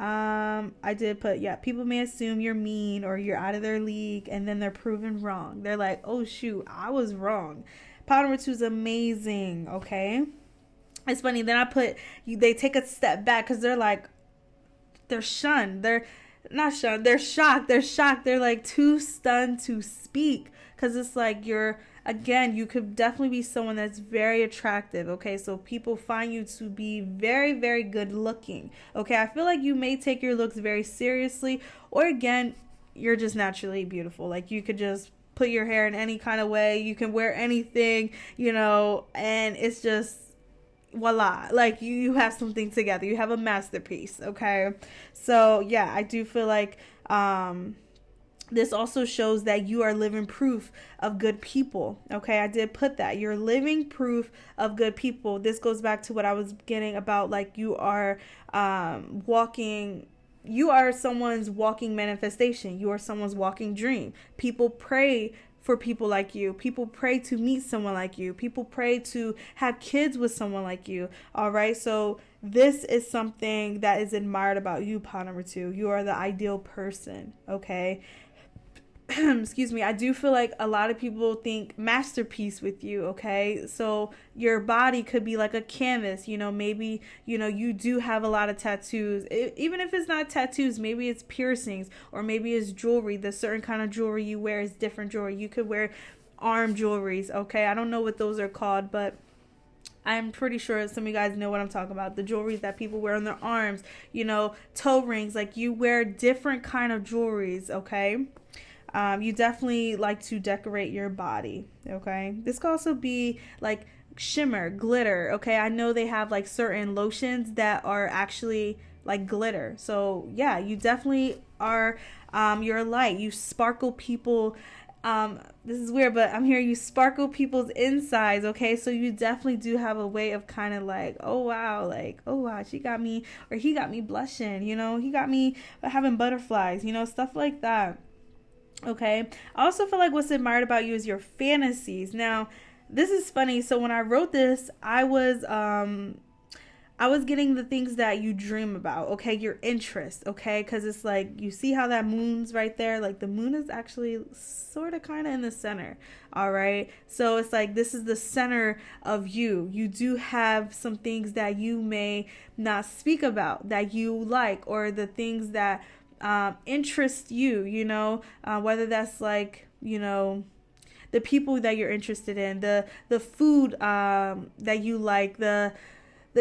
I did put, people may assume you're mean or you're out of their league, and then they're proven wrong. They're like, oh shoot, I was wrong. Pot number 2 is amazing. Okay. It's funny. Then I put, they take a step back because they're like, they're shunned. They're not shunned. They're shocked. They're like too stunned to speak, because it's like again, you could definitely be someone that's very attractive. Okay. So people find you to be very, very good looking. Okay. I feel like you may take your looks very seriously, or again, you're just naturally beautiful. Like you could just put your hair in any kind of way. You can wear anything, and it's just, voila, like you have something together. You have a masterpiece. Okay. So yeah, I do feel like this also shows that you are living proof of good people. Okay, I did put that. You're living proof of good people. This goes back to what I was getting about, like you are you are someone's walking manifestation. You are someone's walking dream. People pray for people like you. People pray to meet someone like you. People pray to have kids with someone like you. All right. So this is something that is admired about you, pot number 2. You are the ideal person. Okay. Excuse me. I do feel like a lot of people think masterpiece with you. Okay. So your body could be like a canvas, maybe, you do have a lot of tattoos. Even if it's not tattoos, maybe it's piercings, or maybe it's jewelry. The certain kind of jewelry you wear is different jewelry. You could wear arm jewelries. Okay. I don't know what those are called, but I'm pretty sure some of you guys know what I'm talking about. The jewelry that people wear on their arms, toe rings. Like, you wear different kind of jewelries, okay? You definitely like to decorate your body, okay? This could also be like shimmer, glitter, okay? I know they have like certain lotions that are actually like glitter. So yeah, you definitely are, you're a light. You sparkle people. This is weird, but I'm here. You sparkle people's insides, okay? So you definitely do have a way of kind of like, oh wow, she got me, or he got me blushing, he got me having butterflies, stuff like that. Okay. I also feel like what's admired about you is your fantasies. Now, this is funny. So when I wrote this, I was getting the things that you dream about, okay? Your interest, okay? Because it's like, you see how that moon's right there? Like, the moon is actually sort of kind of in the center, all right? So it's like, this is the center of you. You do have some things that you may not speak about that you like, or the things that interest you, whether that's like, the people that you're interested in, the food that you like, the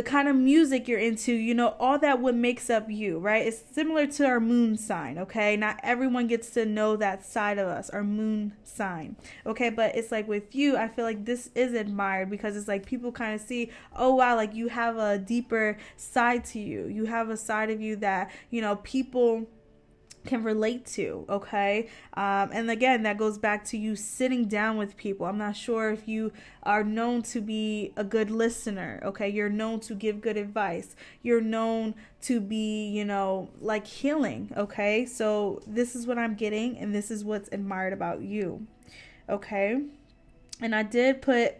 kind of music you're into, all that what makes up you, right? It's similar to our moon sign, okay? Not everyone gets to know that side of us, our moon sign, okay? But it's like with you, I feel like this is admired because it's like people kind of see, oh wow, like you have a deeper side to you. You have a side of you that, people can relate to, okay? And again, that goes back to you sitting down with people. I'm not sure if you are known to be a good listener, okay? You're known to give good advice. You're known to be, like healing, okay? So this is what I'm getting, and this is what's admired about you, okay? And I did put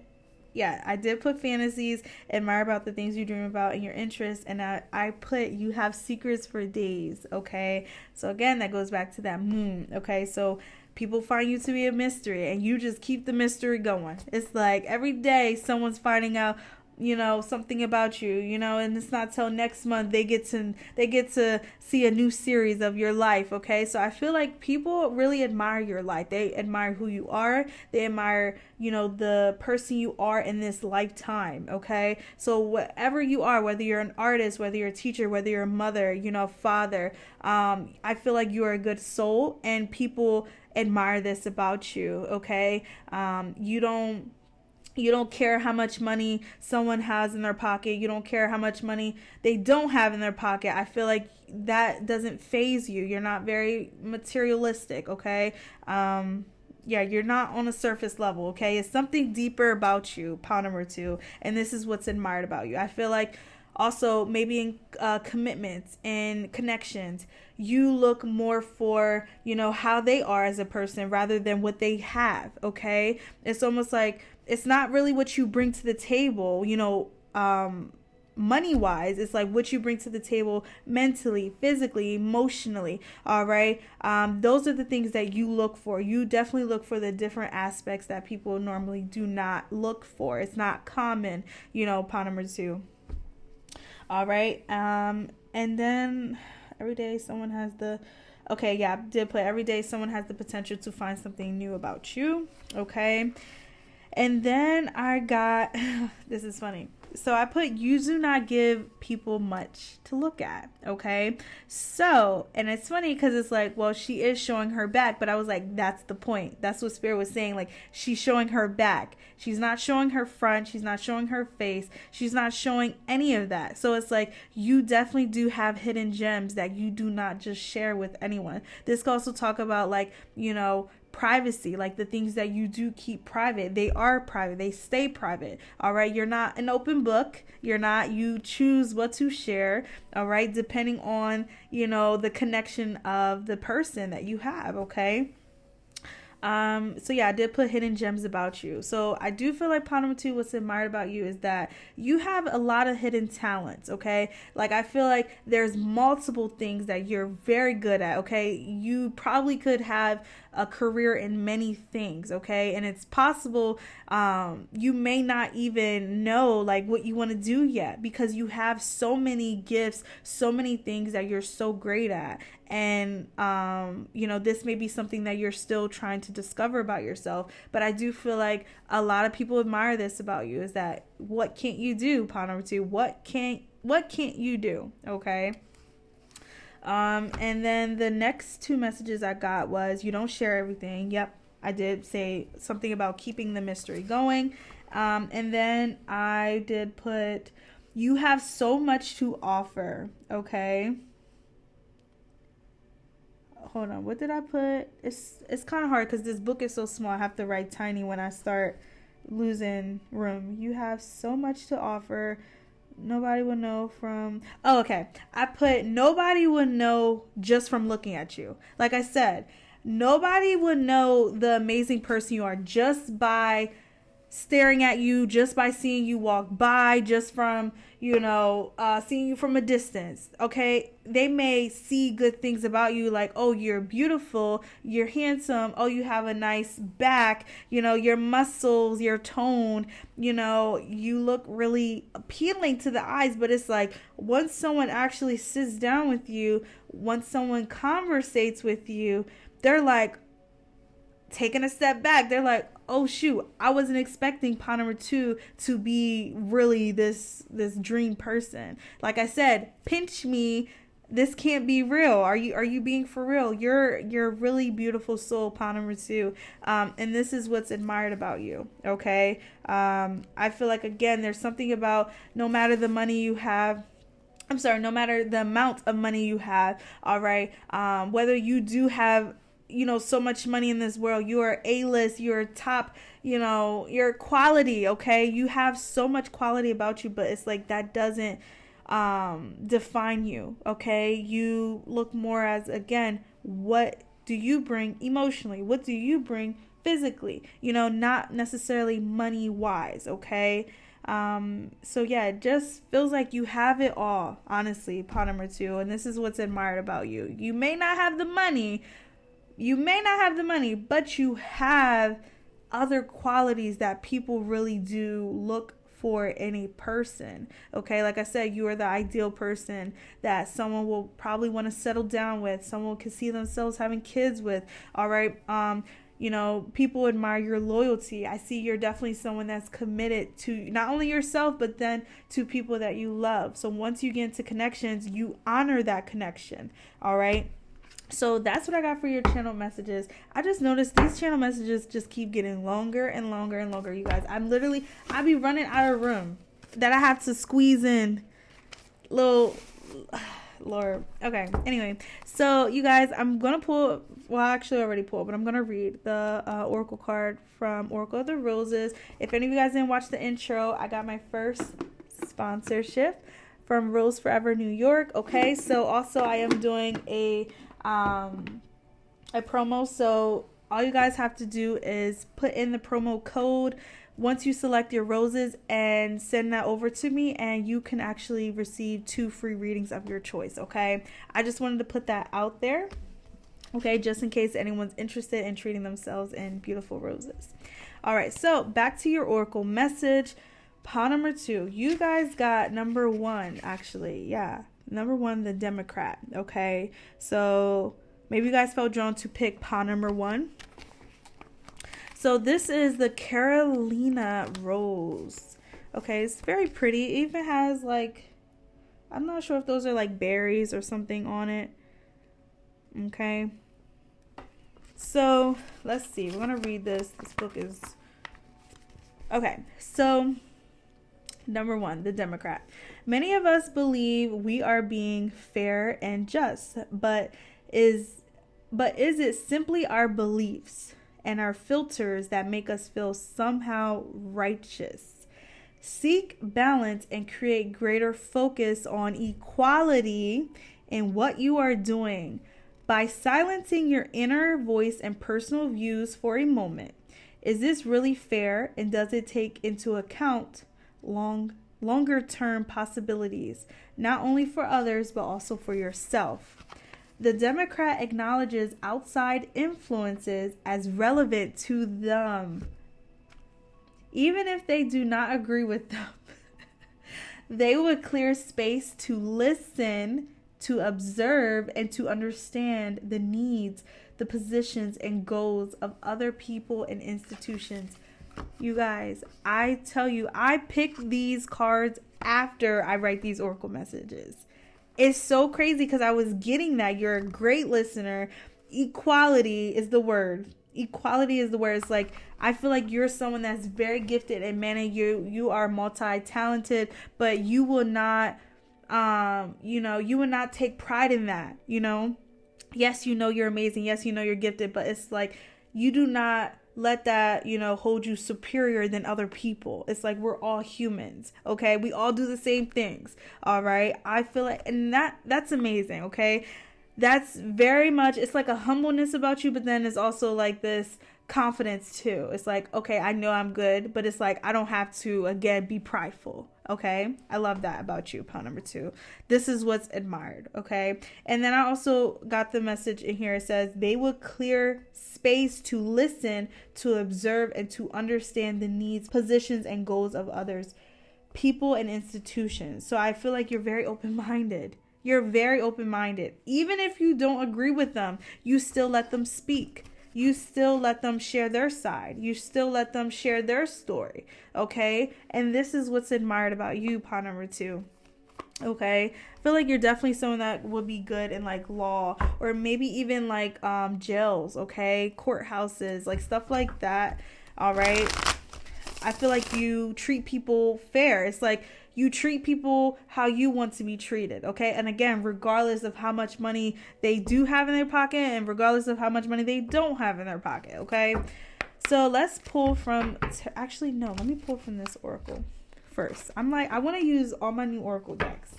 fantasies, admire about the things you dream about and your interests. And I put, you have secrets for days, okay? So again, that goes back to that moon, okay? So people find you to be a mystery, and you just keep the mystery going. It's like every day someone's finding out, something about you, and it's not till next month they get to see a new series of your life, okay? So I feel like people really admire your life. They admire who you are. They admire, the person you are in this lifetime, okay? So whatever you are, whether you're an artist, whether you're a teacher, whether you're a mother, father, I feel like you are a good soul, and people admire this about you, okay? You don't care how much money someone has in their pocket. You don't care how much money they don't have in their pocket. I feel like that doesn't faze you. You're not very materialistic, okay? You're not on a surface level, okay? It's something deeper about you, pound number 2, and this is what's admired about you. I feel like also maybe in commitments and connections, you look more for, how they are as a person rather than what they have, okay? It's almost like it's not really what you bring to the table, money wise. It's like what you bring to the table mentally, physically, emotionally, all right? Those are the things that you look for. You definitely look for the different aspects that people normally do not look for. It's not common, pound number 2. All right. And then every day someone has the, okay, yeah, I did put every day someone has the potential to find something new about you. Okay. And then I got, this is funny. So I put, you do not give people much to look at, okay? So, and it's funny because it's like, well, she is showing her back, but I was like, that's the point. That's what Spirit was saying. Like, she's showing her back. She's not showing her front. She's not showing her face. She's not showing any of that. So it's like, you definitely do have hidden gems that you do not just share with anyone. This could also talk about like, privacy, like the things that you do keep private. They are private. They stay private. All right. You're not an open book. You choose what to share. All right. Depending on, the connection of the person that you have. Okay. So yeah, I did put hidden gems about you. So I do feel like part number 2, what's admired about you is that you have a lot of hidden talents, okay? Like I feel like there's multiple things that you're very good at, okay? You probably could have a career in many things, okay? And it's possible you may not even know like what you want to do yet because you have so many gifts, so many things that you're so great at. And this may be something that you're still trying to to discover about yourself. But I do feel like a lot of people admire this about you, is that what can't you do, pawn number 2? What can't you do? Okay. And then the next 2 messages I got was, you don't share everything. Yep, I did say something about keeping the mystery going. And then I did put, you have so much to offer. Okay. Hold on, what did I put? It's kind of hard because this book is so small. I have to write tiny when I start losing room. You have so much to offer. Nobody would know from... Oh, okay. I put, nobody would know just from looking at you. Like I said, nobody would know the amazing person you are just by staring at you, just by seeing you walk by, just from, seeing you from a distance. Okay. They may see good things about you, like, oh, you're beautiful, you're handsome, oh, you have a nice back, your muscles, your tone, you look really appealing to the eyes. But it's like, once someone actually sits down with you, once someone conversates with you, they're like taking a step back. They're like, oh shoot, I wasn't expecting pawn number 2 to be really this dream person. Like I said, pinch me. This can't be real. Are you being for real? You're really beautiful soul, pawn number 2. And this is what's admired about you. Okay. I feel like, again, there's something about, no matter the money you have, no matter the amount of money you have. All right. Whether you do have, so much money in this world, you are A-list, you're top, you're quality. Okay. You have so much quality about you, but it's like, that doesn't define you. Okay. You look more as, again, what do you bring emotionally? What do you bring physically? Not necessarily money wise. Okay. So yeah, it just feels like you have it all, honestly, pawn number 2. And this is what's admired about you. You may not have the money, but you have other qualities that people really do look for in a person. Okay, like I said, you are the ideal person that someone will probably want to settle down with, someone can see themselves having kids with. All right. People admire your loyalty. I see you're definitely someone that's committed to not only yourself, but then to people that you love. So once you get into connections, you honor that connection. All right. So that's what I got for your channel messages. I just noticed these channel messages just keep getting longer and longer and longer, you guys. I be running out of room that I have to squeeze in little... Lord. Okay. Anyway, so you guys, I'm going to pull... Well, I actually already pulled, but I'm going to read the Oracle card from Oracle of the Roses. If any of you guys didn't watch the intro, I got my first sponsorship from Rose Forever New York. Okay. So also I am doing a promo, so all you guys have to do is put in the promo code once you select your roses and send that over to me, and you can actually receive 2 free readings of your choice. Okay, I just wanted to put that out there, okay, just in case anyone's interested in treating themselves in beautiful roses. All right, so back to your oracle message. Pawn number 2, you guys got number 1, actually. Yeah, number 1, the Democrat. Okay, so maybe you guys felt drawn to pick pawn number 1. So this is the Carolina Rose. Okay, it's very pretty. It even has, like, I'm not sure if those are like berries or something on it. Okay, so let's see. We're gonna read this. This book is okay. So number 1, the Democrat. Many of us believe we are being fair and just, but is it simply our beliefs and our filters that make us feel somehow righteous? Seek balance and create greater focus on equality in what you are doing by silencing your inner voice and personal views for a moment. Is this really fair, and does it take into account longer term possibilities, not only for others but also for yourself? The Democrat acknowledges outside influences as relevant to them. Even if they do not agree with them, they would clear space to listen to observe and to understand the needs, the positions, and goals of other people and institutions. You guys, I tell you, I pick these cards after I write these oracle messages. It's so crazy because I was getting that. You're a great listener. Equality is the word. Equality is the word. It's like, I feel like you're someone that's very gifted and man, you are multi-talented, but you will not, you will not take pride in that, Yes, you're amazing. Yes, you're gifted, but it's like, you do not let that, hold you superior than other people. It's like, we're all humans, okay? We all do the same things, all right? I feel like, and that's amazing, okay? That's very much, it's like a humbleness about you, but then it's also like this confidence too. It's like, okay, I know I'm good, but it's like, I don't have to, again, be prideful, okay? I love that about you, pile number 2. This is what's admired, okay? And then I also got the message in here. It says, they will clear space to listen, to observe, and to understand the needs, positions, and goals of others, people, and institutions. So I feel like you're very open-minded. You're very open-minded. Even if you don't agree with them, you still let them speak. You still let them share their side. You still let them share their story. Okay? And this is what's admired about you, pawn number 2. Okay? I feel like you're definitely someone that would be good in like law or maybe even like jails, okay? Courthouses, like stuff like that. All right? I feel like you treat people fair. It's like you treat people how you want to be treated, okay? And again, regardless of how much money they do have in their pocket and regardless of how much money they don't have in their pocket, okay? So let's pull from, actually, no, let me pull from this oracle first. I want to use all my new oracle decks.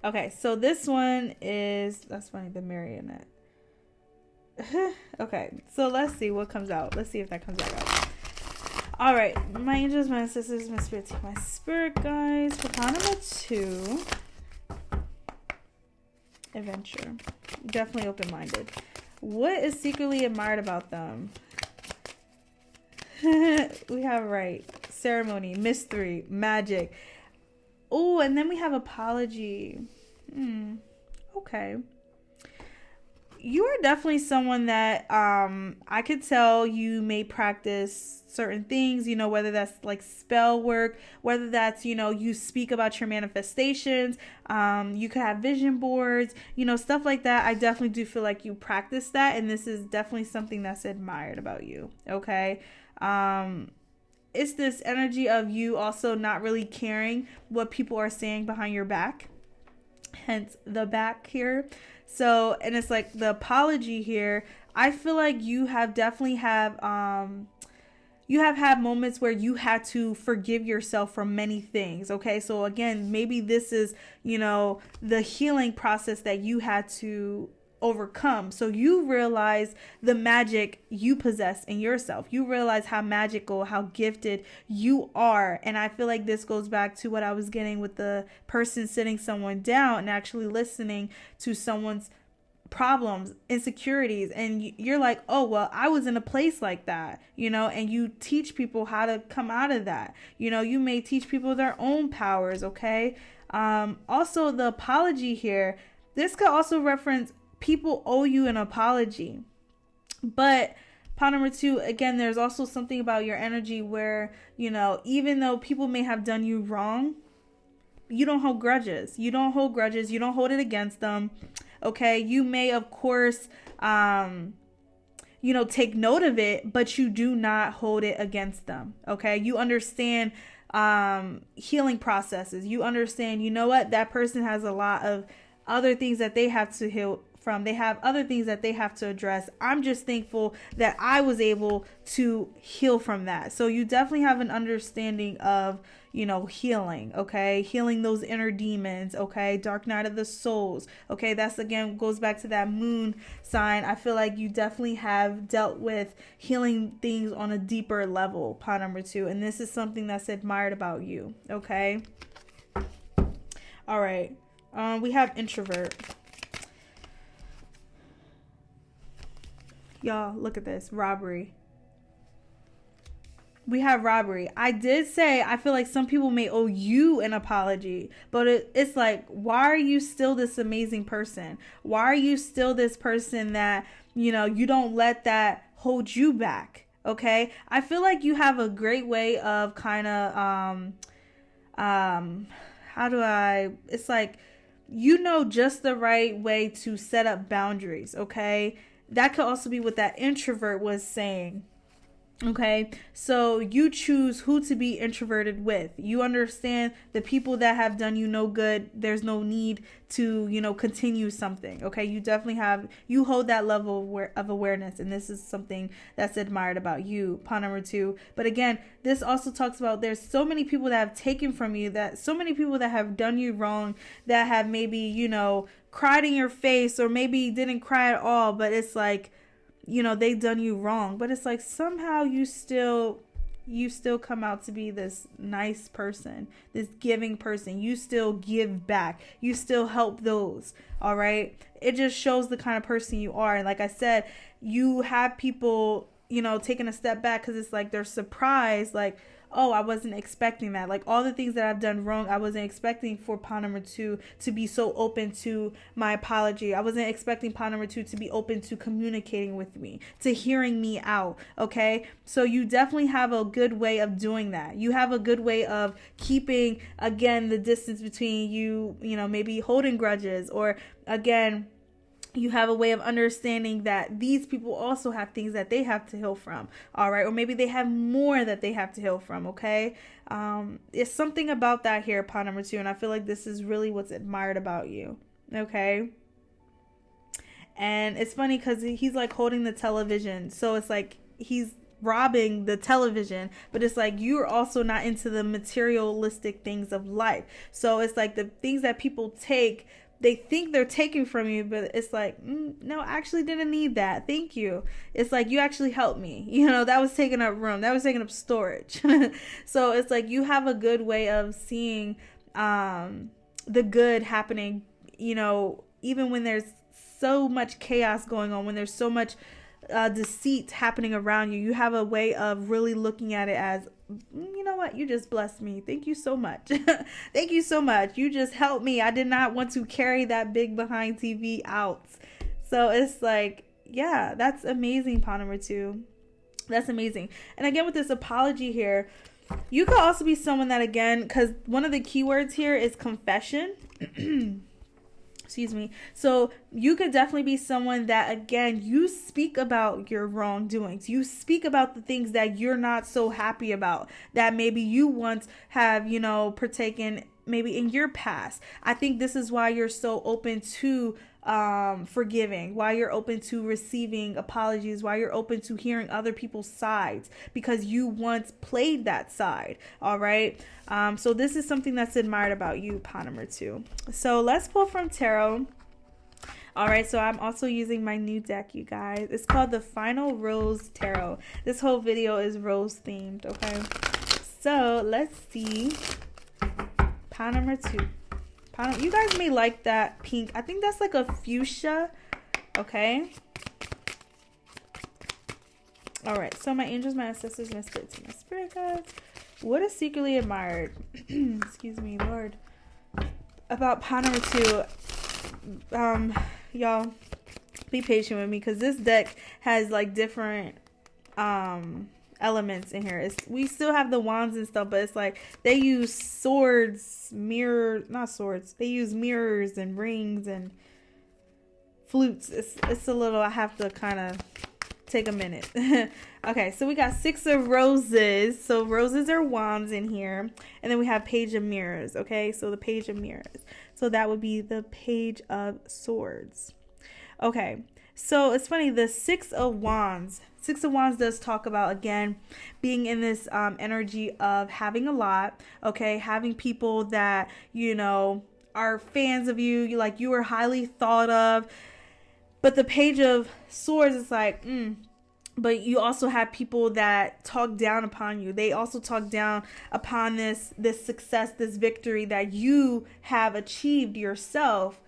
Okay, so this one is, that's funny, the marionette. Okay, so let's see what comes out. Let's see if that comes out. All right, my angels, my sisters, my spirit, my spirit guys. For pawn number 2, adventure. Definitely open-minded. What is secretly admired about them? We have ceremony, mystery, magic. Oh, and then we have apology. Okay. You are definitely someone that I could tell you may practice certain things, whether that's like spell work, whether that's, you speak about your manifestations. You could have vision boards, stuff like that. I definitely do feel like you practice that. And this is definitely something that's admired about you. Okay. It's this energy of you also not really caring what people are saying behind your back. Hence the back here. So, and it's like the apology here. I feel like you have definitely had moments where you had to forgive yourself from many things. Okay. So again, maybe this is, the healing process that you had to overcome. So you realize the magic you possess in yourself. You realize how magical, how gifted you are. And I feel like this goes back to what I was getting with the person sitting someone down and actually listening to someone's problems, insecurities, and you're like, oh, well, I was in a place like that, and you teach people how to come out of that. You may teach people their own powers. Okay. Also the apology here, this could also reference people owe you an apology. But pawn number 2, again, there's also something about your energy where, even though people may have done you wrong, you don't hold grudges. You don't hold grudges. You don't hold it against them. Okay. You may, of course, take note of it, but you do not hold it against them. Okay. You understand healing processes. You understand, that person has a lot of other things that they have to heal from. They have other things that they have to address. I'm just thankful that I was able to heal from that. So you definitely have an understanding of, healing, okay? Healing those inner demons, okay? Dark night of the souls, okay? That's, again, goes back to that moon sign. I feel like you definitely have dealt with healing things on a deeper level, pawn number 2. And this is something that's admired about you, okay? All right. We have introvert. Y'all, look at this. Robbery. We have robbery. I did say I feel like some people may owe you an apology, but it's like, why are you still this amazing person? Why are you still this person that, you don't let that hold you back? Okay. I feel like you have a great way of kind of, it's like, just the right way to set up boundaries. Okay. That could also be what that introvert was saying. Okay, so you choose who to be introverted with. You understand the people that have done you no good. There's no need to, continue something. Okay, you hold that level of awareness, and this is something that's admired about you, pawn number 2. But again, this also talks about there's so many people that have taken from you, that so many people that have done you wrong, that have maybe, cried in your face, or maybe didn't cry at all, but it's like, they've done you wrong, but it's like somehow you still come out to be this nice person, this giving person. You still give back. You still help those. All right. It just shows the kind of person you are. And like I said, you have people, taking a step back because it's like they're surprised, like, oh, I wasn't expecting that. Like all the things that I've done wrong, I wasn't expecting for pawn number 2 to be so open to my apology. I wasn't expecting pawn number 2 to be open to communicating with me, to hearing me out. Okay. So you definitely have a good way of doing that. You have a good way of keeping, again, the distance between you, maybe holding grudges, or again, you have a way of understanding that these people also have things that they have to heal from. All right. Or maybe they have more that they have to heal from. Okay. It's something about that here, pawn number 2. And I feel like this is really what's admired about you. Okay. And it's funny because he's like holding the television. So it's like he's robbing the television, but it's like you're also not into the materialistic things of life. So it's like the things that people take, they think they're taking from you, but it's like, no, I actually didn't need that. Thank you. It's like, you actually helped me. That was taking up room. That was taking up storage. So it's like you have a good way of seeing the good happening, even when there's so much chaos going on, when there's so much deceit happening around you. You have a way of really looking at it as, you know what, you just blessed me. Thank you so much. Thank you so much. You just helped me. I did not want to carry that big behind TV out. So it's like, yeah, that's amazing, pawn number 2. That's amazing. And again, with this apology here, you could also be someone that, again, because one of the keywords here is confession. Excuse me. So you could definitely be someone that, again, you speak about your wrongdoings. You speak about the things that you're not so happy about, that maybe you once have, partaken maybe in your past. I think this is why you're so open to forgiving, why you're open to receiving apologies, why you're open to hearing other people's sides, because you once played that side. All right. So this is something that's admired about you, pawn number 2. So let's pull from tarot. All right, so I'm also using my new deck, you guys. It's called the Final Rose Tarot. This whole video is rose themed, okay? So let's see. Pawn number 2. You guys may like that pink. I think that's like a fuchsia. Okay. All right. So my angels, my ancestors, my spirits, and my spirit guides. What is secretly admired? Excuse me, Lord. About pawn number 2. Y'all, be patient with me because this deck has like different elements in here. We still have the wands and stuff, but it's like they use swords, not swords. They use mirrors and rings and flutes. It's a little, I have to kind of take a minute. Okay, so we got 6 of roses. So roses are wands in here. And then we have page of mirrors. Okay, so the page of mirrors. So that would be the page of swords. Okay, so it's funny, the 6 of wands. 6 of wands does talk about, again, being in this energy of having a lot. Okay, having people that, are fans of you. You are highly thought of. But the page of swords is like, but you also have people that talk down upon you. They also talk down upon this success, this victory that you have achieved yourself.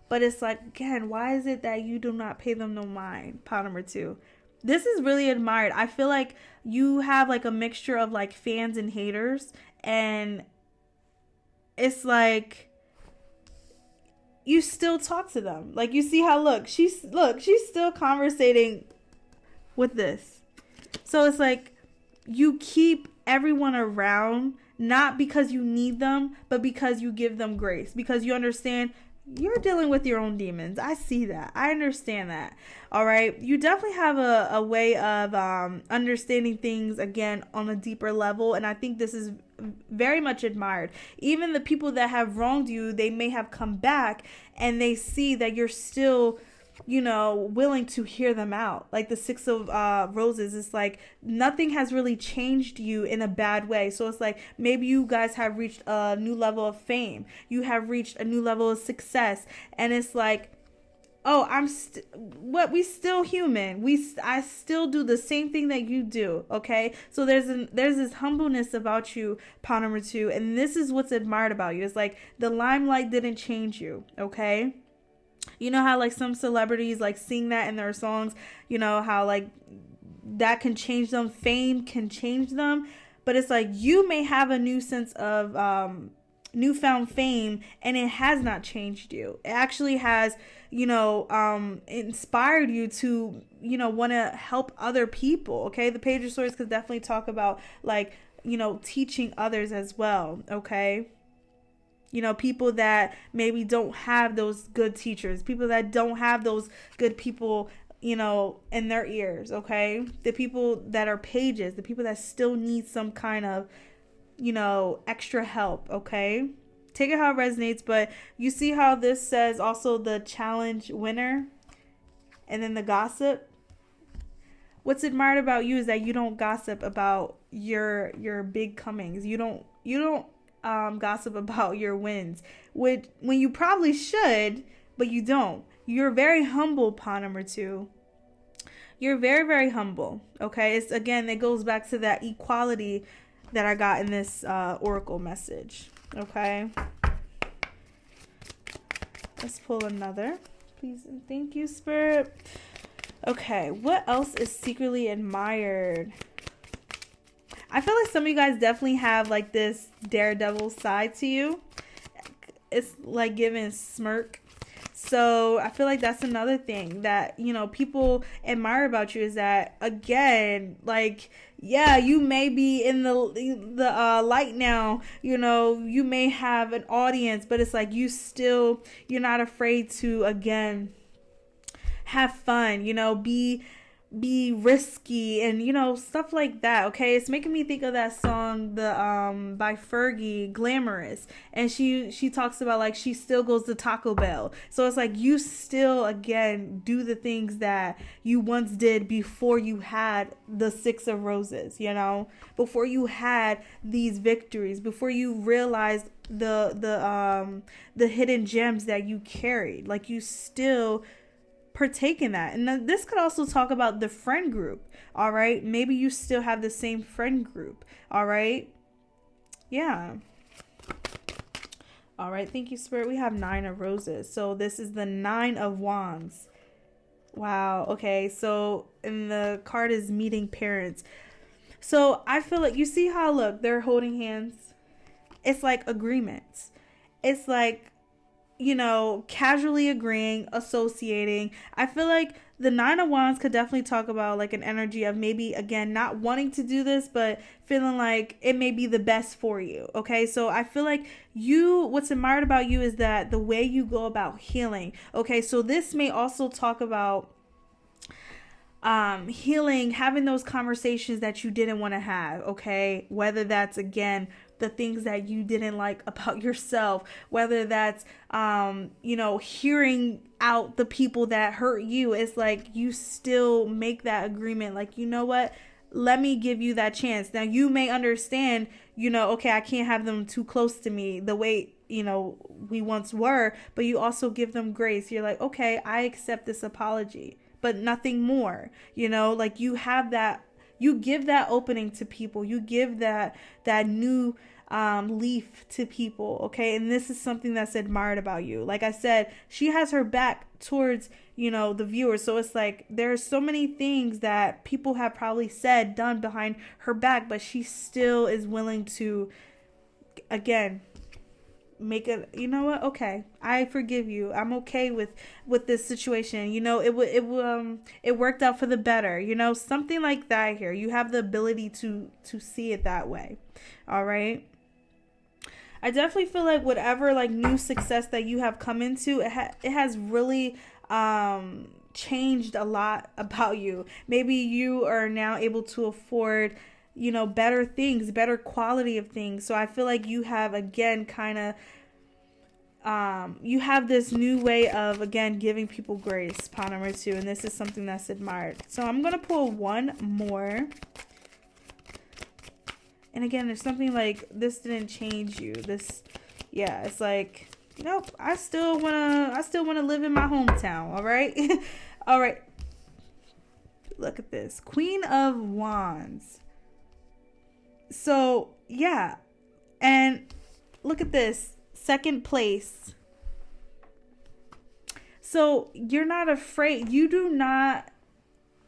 But it's like, again, why is it that you do not pay them no mind? Pawn number 2. this is really admired. I feel like you have like a mixture of like fans and haters, and it's like you still talk to them. Like, you see how she's still conversating with this. So it's like you keep everyone around, not because you need them, but because you give them grace, because you understand you're dealing with your own demons. I see that. I understand that. All right. You definitely have a way of understanding things, again, on a deeper level. And I think this is very much admired. Even the people that have wronged you, they may have come back and they see that you're still, willing to hear them out. Like the Six of Roses, it's like nothing has really changed you in a bad way. So it's like maybe you guys have reached a new level of fame. You have reached a new level of success. And it's like, oh, we still human. I still do the same thing that you do. Okay. So there's this humbleness about you, pawn number 2. And this is what's admired about you. It's like the limelight didn't change you. Okay. You know how like some celebrities like sing that in their songs, how like that can change them, fame can change them, but it's like you may have a new sense of newfound fame and it has not changed you. It actually has, inspired you to, want to help other people. Okay. The Page of Swords could definitely talk about like, teaching others as well. Okay. People that maybe don't have those good teachers, people that don't have those good people, in their ears, okay? The people that are pages, the people that still need some kind of, extra help, okay? Take it how it resonates, but you see how this says also the challenge winner and then the gossip? What's admired about you is that you don't gossip about your big comings. You don't gossip about your wins, when you probably should, but you don't. You're very humble, pawn number 2. You're very, very humble. Okay. It's, again, it goes back to that equality that I got in this oracle message. Okay. Let's pull another, please, and thank you, Spirit. Okay. What else is secretly admired? I feel like some of you guys definitely have like this daredevil side to you. It's like giving smirk. So I feel like that's another thing that, people admire about you is that, again, like, yeah, you may be in the light now, you may have an audience, but it's like you're not afraid to, again, have fun, be risky and stuff like that. Okay, it's making me think of that song by Fergie, Glamorous, and she talks about like she still goes to Taco Bell. So it's like you still, again, do the things that you once did before you had the Six of Roses, before you had these victories, before you realized the hidden gems that you carried. Like you still partake in that. And this could also talk about the friend group. All right, maybe you still have the same friend group. All right, yeah. All right, thank you, Spirit. We have 9 of Roses, so this is the 9 of Wands. Wow. Okay, so and the card is meeting parents. So I feel like, you see how, look, they're holding hands. It's like agreements. It's like, casually agreeing, associating. I feel like the 9 of Wands could definitely talk about like an energy of maybe, again, not wanting to do this, but feeling like it may be the best for you. Okay. So I feel like what's admired about you is that the way you go about healing. Okay. So this may also talk about healing, having those conversations that you didn't want to have. Okay. Whether that's, again, the things that you didn't like about yourself, whether that's, hearing out the people that hurt you. It's like you still make that agreement. Like, you know what? Let me give you that chance. Now you may understand, okay, I can't have them too close to me the way, we once were, but you also give them grace. You're like, okay, I accept this apology, but nothing more, like you have that. You give that opening to people. You give that new leaf to people, okay? And this is something that's admired about you. Like I said, she has her back towards, the viewers. So it's like there's so many things that people have probably said, done behind her back, but she still is willing to, again, make it, okay, I forgive you, I'm okay with this situation, it worked out for the better, something like that. Here you have the ability to see it that way. All right, I definitely feel like whatever like new success that you have come into, it has really changed a lot about you. Maybe you are now able to afford better things, better quality of things. So I feel like you have, again, kind of, you have this new way of, again, giving people grace, pawn number 2. And this is something that's admired. So I'm going to pull one more. And again, there's something like, this didn't change you. This, yeah, it's like, nope, I still want to live in my hometown. All right. All right. Look at this. Queen of Wands. So, yeah. And look at this. Second place. So, you're not afraid. You do not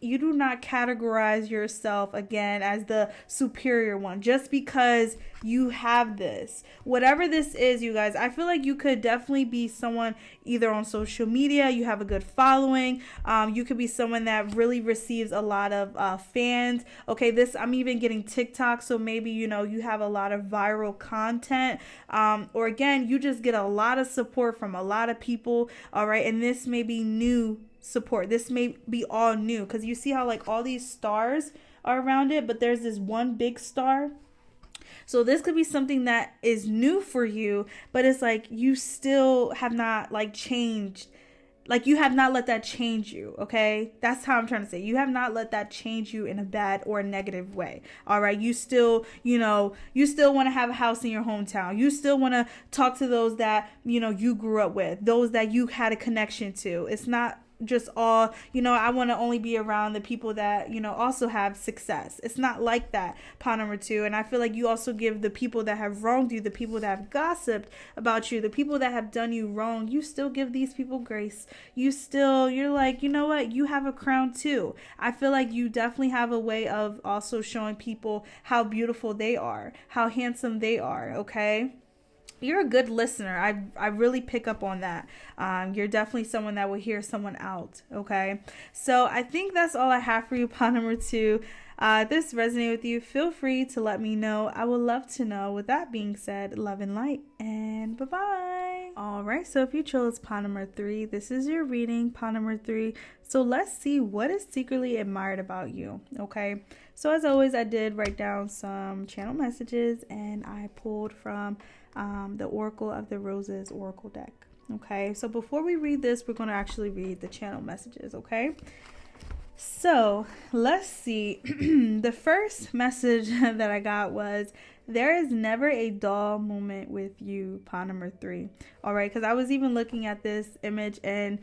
categorize yourself, again, as the superior one just because you have this. Whatever this is, you guys, I feel like you could definitely be someone either on social media, you have a good following, you could be someone that really receives a lot of fans. Okay, I'm even getting TikTok, so maybe you have a lot of viral content, or again, you just get a lot of support from a lot of people. All right, and this may be new support. This may be all new, because you see how like all these stars are around it, but there's this one big star. So this could be something that is new for you, but it's like you still have not like changed. Like you have not let that change you, okay? That's how I'm trying to say. You have not let that change you in a bad or a negative way, all right? You still, you still want to have a house in your hometown. You still want to talk to those that, you grew up with, those that you had a connection to. It's not just all, I want to only be around the people that, also have success. It's not like that, pawn number 2. And I feel like you also give the people that have wronged you, the people that have gossiped about you, the people that have done you wrong, you still give these people grace. You're like, you know what? You have a crown too. I feel like you definitely have a way of also showing people how beautiful they are, how handsome they are, okay? You're a good listener. I really pick up on that. You're definitely someone that will hear someone out. Okay. So I think that's all I have for you, pawn number 2. If this resonated with you, feel free to let me know. I would love to know. With that being said, love and light, and bye-bye. All right. So if you chose pawn number 3, this is your reading, pawn number 3. So let's see what is secretly admired about you. Okay. So as always, I did write down some channel messages, and I pulled from the Oracle of the Roses Oracle deck. Okay, so before we read this, we're going to actually read the channel messages. Okay, so let's see. The first message that I got was, there is never a dull moment with you, pawn number 3. All right, because I was even looking at this image, and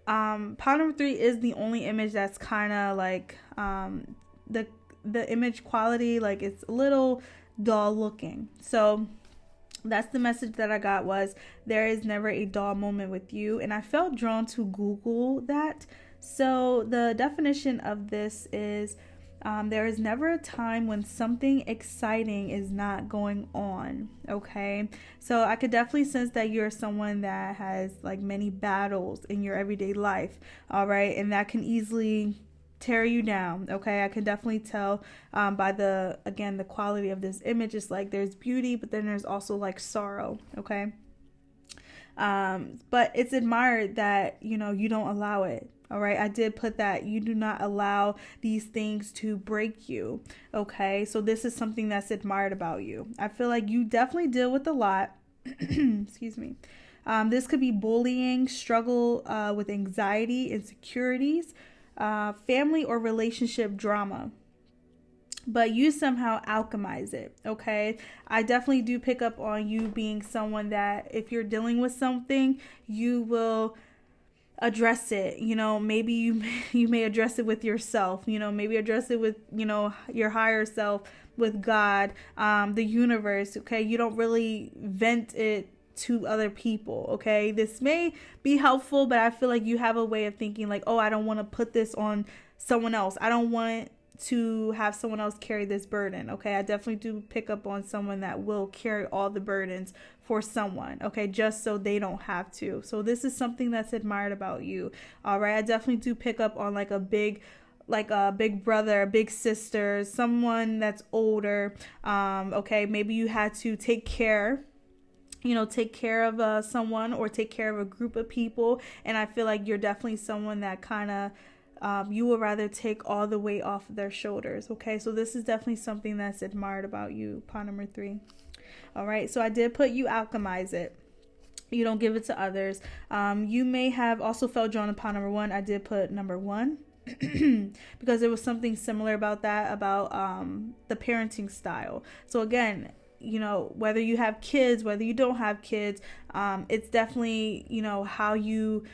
pawn number 3 is the only image that's kind of like the image quality, like it's a little dull looking. So that's the message that I got, was there is never a dull moment with you. And I felt drawn to Google that. So the definition of this is, there is never a time when something exciting is not going on. Okay. So I could definitely sense that you're someone that has like many battles in your everyday life. All right. And that can easily tear you down. Okay, I can definitely tell by the quality of this image. It's like there's beauty, but then there's also like sorrow. Okay, but it's admired that you don't allow it. All right, I did put that you do not allow these things to break you. Okay, so this is something that's admired about you. I feel like you definitely deal with a lot. Excuse me. This could be bullying, struggle with anxiety, insecurities, family or relationship drama, but you somehow alchemize it. Okay, I definitely do pick up on you being someone that if you're dealing with something, you will address it. Maybe you may address it with yourself, maybe address it with your higher self, with God, the universe. Okay, you don't really vent it to other people. Okay, this may be helpful, but I feel like you have a way of thinking like, oh, I don't want to put this on someone else. I don't want to have someone else carry this burden. Okay, I definitely do pick up on someone that will carry all the burdens for someone, okay, just so they don't have to. So this is something that's admired about you. All right, I definitely do pick up on like a big brother, a big sister, someone that's older. Okay, maybe you had to take care of someone or take care of a group of people, and I feel like you're definitely someone that kind of you would rather take all the weight off of their shoulders. Okay, so this is definitely something that's admired about you, pawn number 3. All right, so I did put you alchemize it. You don't give it to others. You may have also felt drawn to pawn number 1. I did put number 1 because there was something similar about that, about the parenting style. So again, whether you have kids, whether you don't have kids, it's definitely, how you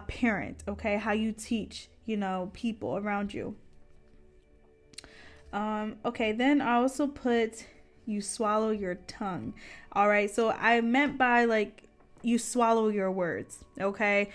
parent, okay, how you teach, people around you. Okay, then I also put you swallow your tongue. All right, so I meant by like you swallow your words, okay?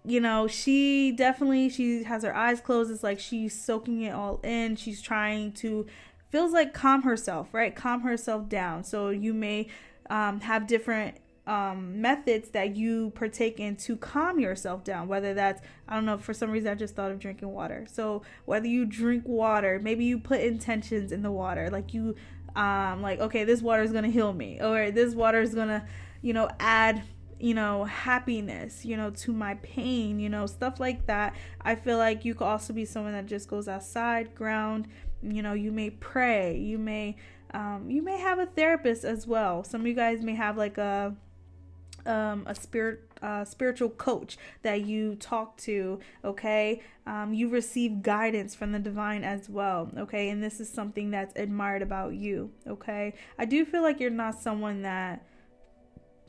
She has her eyes closed. It's like she's soaking it all in. She's trying to, feels like calm herself, right? Calm herself down. So you may have different methods that you partake in to calm yourself down, whether that's, I don't know, for some reason I just thought of drinking water. So whether you drink water, maybe you put intentions in the water, like you like, okay, this water is going to heal me, or this water is going to, add, happiness, to my pain, stuff like that. I feel like you could also be someone that just goes outside, ground, you may pray, you may have a therapist as well. Some of you guys may have like a spiritual coach that you talk to, okay? You receive guidance from the divine as well, okay? And this is something that's admired about you, okay? I do feel like you're not someone that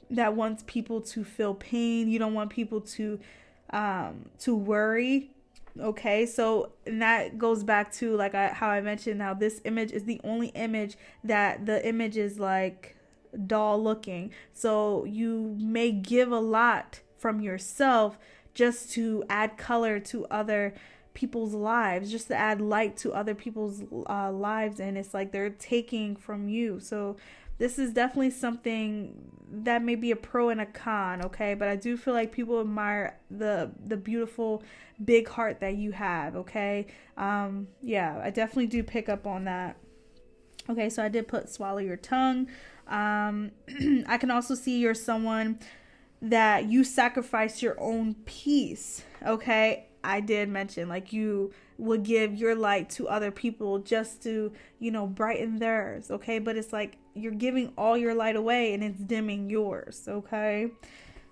wants people to feel pain. You don't want people to worry, okay? So, and that goes back to like how I mentioned how this image is the only image that the image is like dull looking. So you may give a lot from yourself just to add color to other people's lives, just to add light to other people's lives, and it's like they're taking from you. So this is definitely something that may be a pro and a con, okay? But I do feel like people admire the beautiful big heart that you have, okay? Yeah, I definitely do pick up on that. Okay, so I did put swallow your tongue. I can also see you're someone that you sacrifice your own peace, okay? I did mention like you would give your light to other people just to, brighten theirs, okay? But it's like you're giving all your light away and it's dimming yours, okay?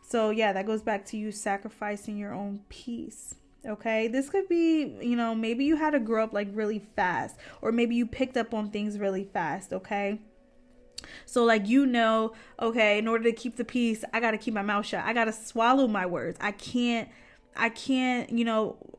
So yeah, that goes back to you sacrificing your own peace. Okay, this could be, maybe you had to grow up like really fast, or maybe you picked up on things really fast, okay? So like, okay, in order to keep the peace, I got to keep my mouth shut. I got to swallow my words. I can't,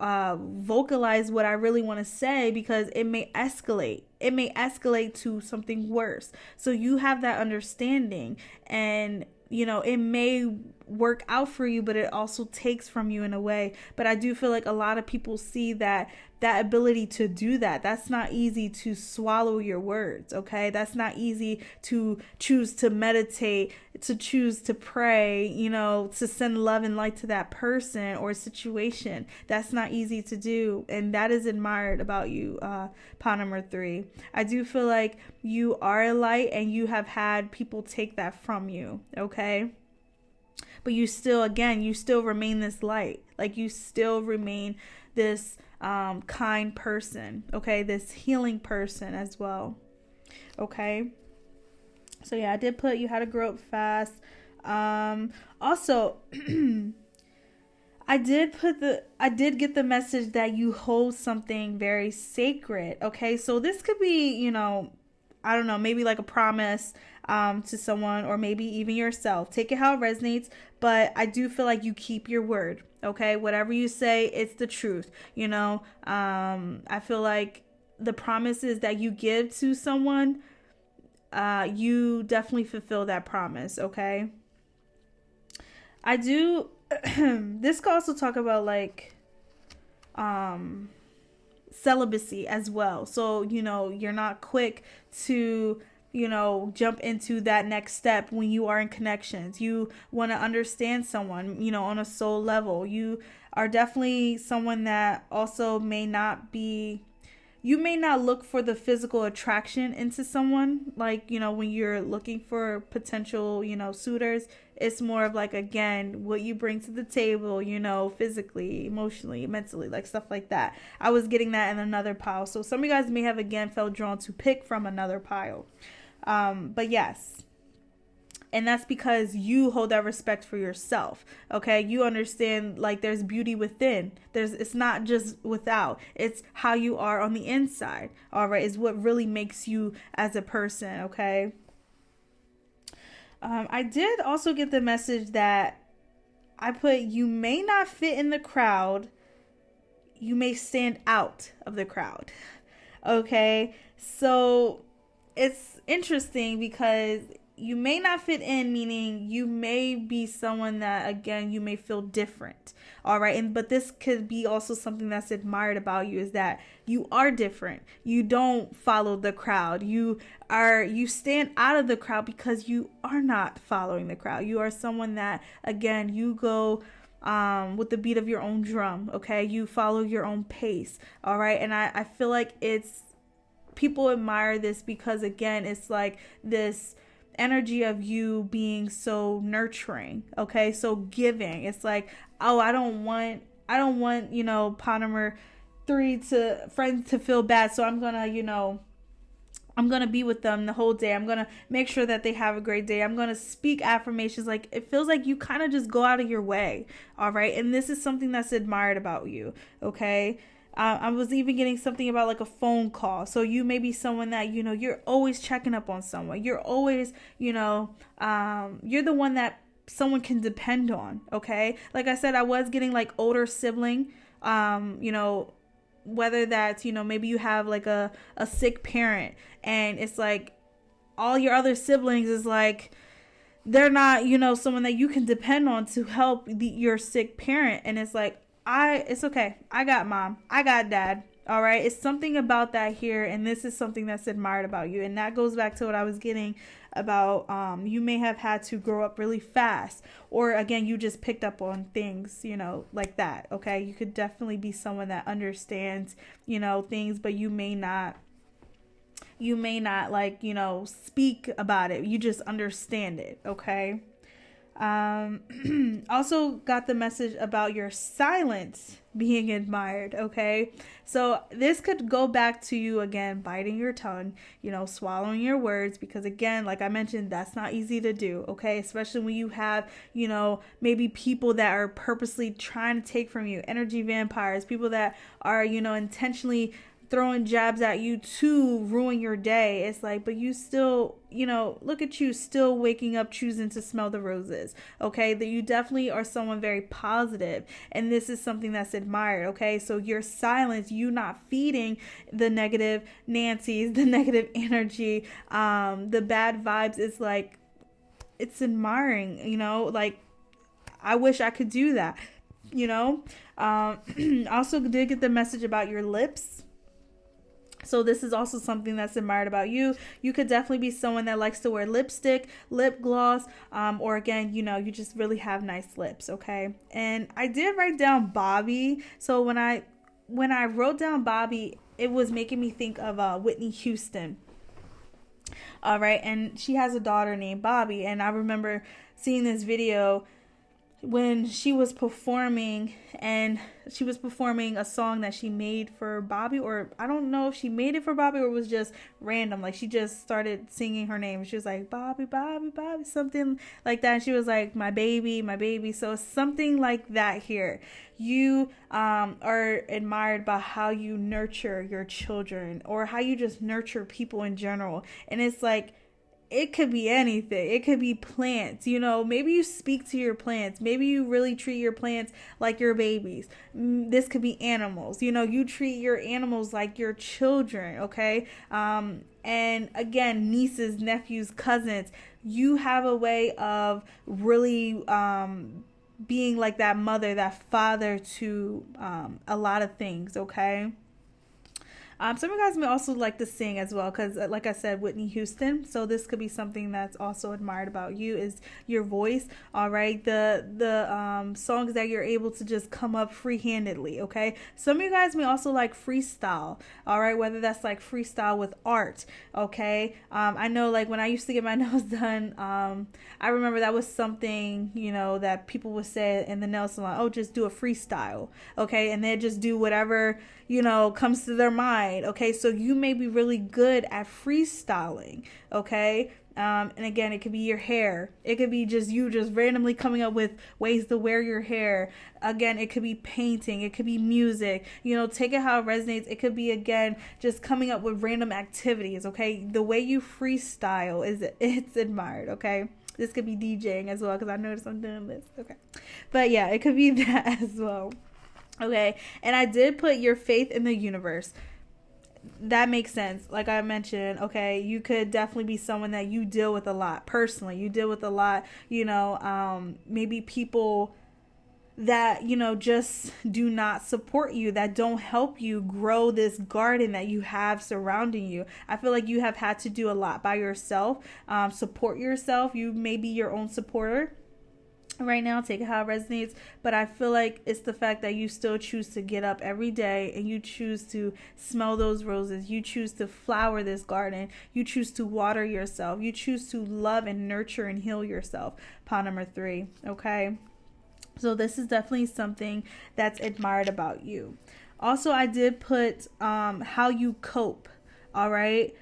vocalize what I really want to say because it may escalate. It may escalate to something worse. So you have that understanding, and it may work out for you, but it also takes from you in a way. But I do feel like a lot of people see that ability to do that. That's not easy to swallow your words, okay? That's not easy to choose to meditate, to choose to pray, to send love and light to that person or situation. That's not easy to do, and that is admired about you, pawn number 3. I do feel like you are a light, and you have had people take that from you, okay? But you still remain this light. Like you still remain this kind person, okay? This healing person as well, okay? So yeah, I did put you had to grow up fast. Also, I did get the message that you hold something very sacred, okay? So this could be, I don't know, maybe like a promise to someone, or maybe even yourself. Take it how it resonates, but I do feel like you keep your word, okay? Whatever you say, it's the truth, I feel like the promises that you give to someone, you definitely fulfill that promise, okay? I do, this could also talk about like, celibacy as well. So, you're not quick to, jump into that next step when you are in connections. You want to understand someone, on a soul level. You are definitely someone that also you may not look for the physical attraction into someone, like, when you're looking for potential, suitors. It's more of like, again, what you bring to the table, physically, emotionally, mentally, like stuff like that. I was getting that in another pile. So some of you guys may have, again, felt drawn to pick from another pile. But yes. And that's because you hold that respect for yourself. Okay. You understand, like, there's beauty within. It's not just without. It's how you are on the inside. All right. Is what really makes you as a person. Okay. I did also get the message that I put, you may not fit in the crowd. You may stand out of the crowd. Okay. So it's interesting because you may not fit in, meaning you may be someone that, again, you may feel different. All right. But this could be also something that's admired about you, is that you are different. You don't follow the crowd. You stand out of the crowd because you are not following the crowd. You are someone that, again, you go with the beat of your own drum. Okay. You follow your own pace. All right. And I feel like people admire this because, again, it's like this energy of you being so nurturing, okay, so giving. It's like, oh, I don't want Polymer 3 friends to feel bad, so I'm gonna be with them the whole day. I'm gonna make sure that they have a great day. I'm gonna speak affirmations. Like, it feels like you kind of just go out of your way, all right? And this is something that's admired about you, okay? I was even getting something about like a phone call. So you may be someone that, you're always checking up on someone. You're always, you're the one that someone can depend on. Okay. Like I said, I was getting like older sibling, whether that's, maybe you have like a sick parent, and it's like all your other siblings is like, they're not, someone that you can depend on to help your sick parent. And it's like, it's okay. I got mom. I got dad. All right. It's something about that here. And this is something that's admired about you. And that goes back to what I was getting about. You may have had to grow up really fast, or again, you just picked up on things, like that. Okay. You could definitely be someone that understands, things, but you may not like, speak about it. You just understand it. Okay. Also got the message about your silence being admired. Okay. So this could go back to you, again, biting your tongue, swallowing your words, because, again, like I mentioned, that's not easy to do. Okay. Especially when you have, maybe people that are purposely trying to take from you, energy vampires, people that are, intentionally throwing jabs at you to ruin your day. It's like, but you still, look at you still waking up, choosing to smell the roses. Okay. That you definitely are someone very positive, and this is something that's admired. Okay. So your silence, you not feeding the negative Nancy's, the negative energy, the bad vibes, is like, it's admiring, like, I wish I could do that, Also did get the message about your lips. So this is also something that's admired about you. You could definitely be someone that likes to wear lipstick, lip gloss, or, again, you just really have nice lips. Okay. And I did write down Bobby. So when I wrote down Bobby, it was making me think of Whitney Houston. All right. And she has a daughter named Bobby. And I remember seeing this video when she was performing, and she was performing a song that she made for Bobby, or I don't know if she made it for Bobby or it was just random. Like, she just started singing her name. She was like, Bobby, Bobby, Bobby, something like that. And she was like, my baby, my baby. So something like that here. You are admired by how you nurture your children, or how you just nurture people in general. And it's like, it could be anything. It could be plants. Maybe you speak to your plants. Maybe you really treat your plants like your babies. This could be animals. You treat your animals like your children, okay? And again, nieces, nephews, cousins. You have a way of really being like that mother, that father to a lot of things, okay? Some of you guys may also like to sing as well, because like I said, Whitney Houston. So this could be something that's also admired about you, is your voice. All right, the songs that you're able to just come up free-handedly. Okay, some of you guys may also like freestyle. All right, whether that's like freestyle with art. Okay, I know like when I used to get my nails done, I remember that was something that people would say in the nail salon. Oh, just do a freestyle. Okay, and they'd just do whatever comes to their mind. Okay, so you may be really good at freestyling. Okay, and again, it could be your hair. It could be just you just randomly coming up with ways to wear your hair. Again, it could be painting. It could be music. Take it how it resonates. It could be, again, just coming up with random activities. Okay, the way you freestyle it's admired. Okay. This could be DJing as well, because I noticed I'm doing this. Okay, but yeah, it could be that as well. Okay, and I did put your faith in the universe. That makes sense. Like I mentioned, okay, you could definitely be someone that you deal with a lot personally. You deal with a lot, maybe people that, just do not support you, that don't help you grow this garden that you have surrounding you. I feel like you have had to do a lot by yourself, support yourself. You may be your own supporter right now, take it how it resonates, but I feel like it's the fact that you still choose to get up every day and you choose to smell those roses, you choose to flower this garden, you choose to water yourself, you choose to love and nurture and heal yourself. Pawn number 3. Okay, so this is definitely something that's admired about you. Also, I did put how you cope. All right,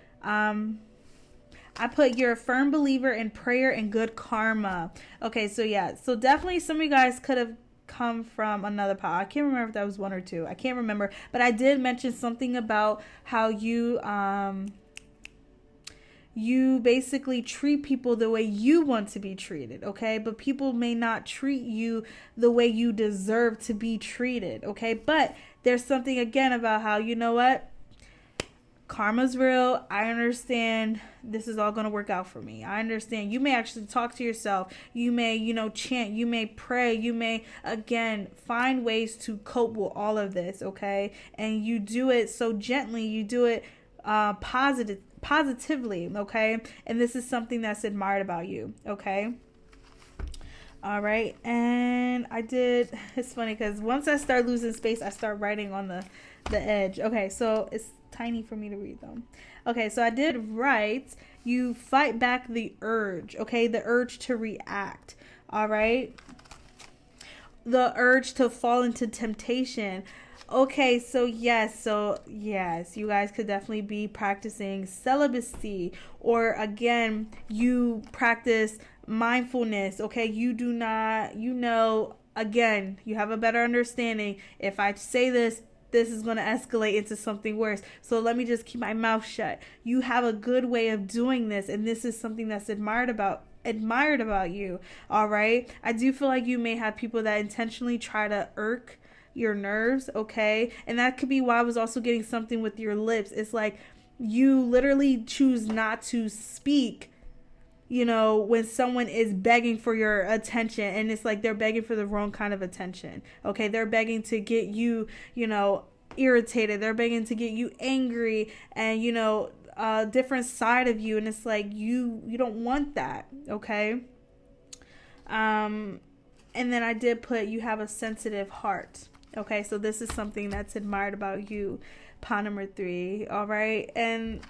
I put you're a firm believer in prayer and good karma. Okay, so yeah. So definitely some of you guys could have come from another pod. I can't remember if that was 1 or 2. I can't remember. But I did mention something about how you basically treat people the way you want to be treated, okay? But people may not treat you the way you deserve to be treated, okay? But there's something, again, about how, what? Karma's real. I understand this is all going to work out for me. I understand. You may actually talk to yourself. You may, chant. You may pray. You may, again, find ways to cope with all of this, okay? And you do it so gently. You do it positively, okay? And this is something that's admired about you, okay? All right. And it's funny because once I start losing space, I start writing on the edge. Okay, so it's tiny for me to read them. Okay, so I did write, you fight back the urge, okay? The urge to react, all right? The urge to fall into temptation. Okay, so yes, you guys could definitely be practicing celibacy, or again, you practice mindfulness, okay? You do not, again, you have a better understanding. If I say this is going to escalate into something worse. So let me just keep my mouth shut. You have a good way of doing this, and this is something that's admired about you. All right. I do feel like you may have people that intentionally try to irk your nerves. Okay. And that could be why I was also getting something with your lips. It's like you literally choose not to speak, when someone is begging for your attention, and it's like they're begging for the wrong kind of attention. Okay, they're begging to get you, irritated. They're begging to get you angry, and a different side of you, and it's like you don't want that. Okay. And then I did put you have a sensitive heart. Okay, so this is something that's admired about you. Pawn number 3. All right, and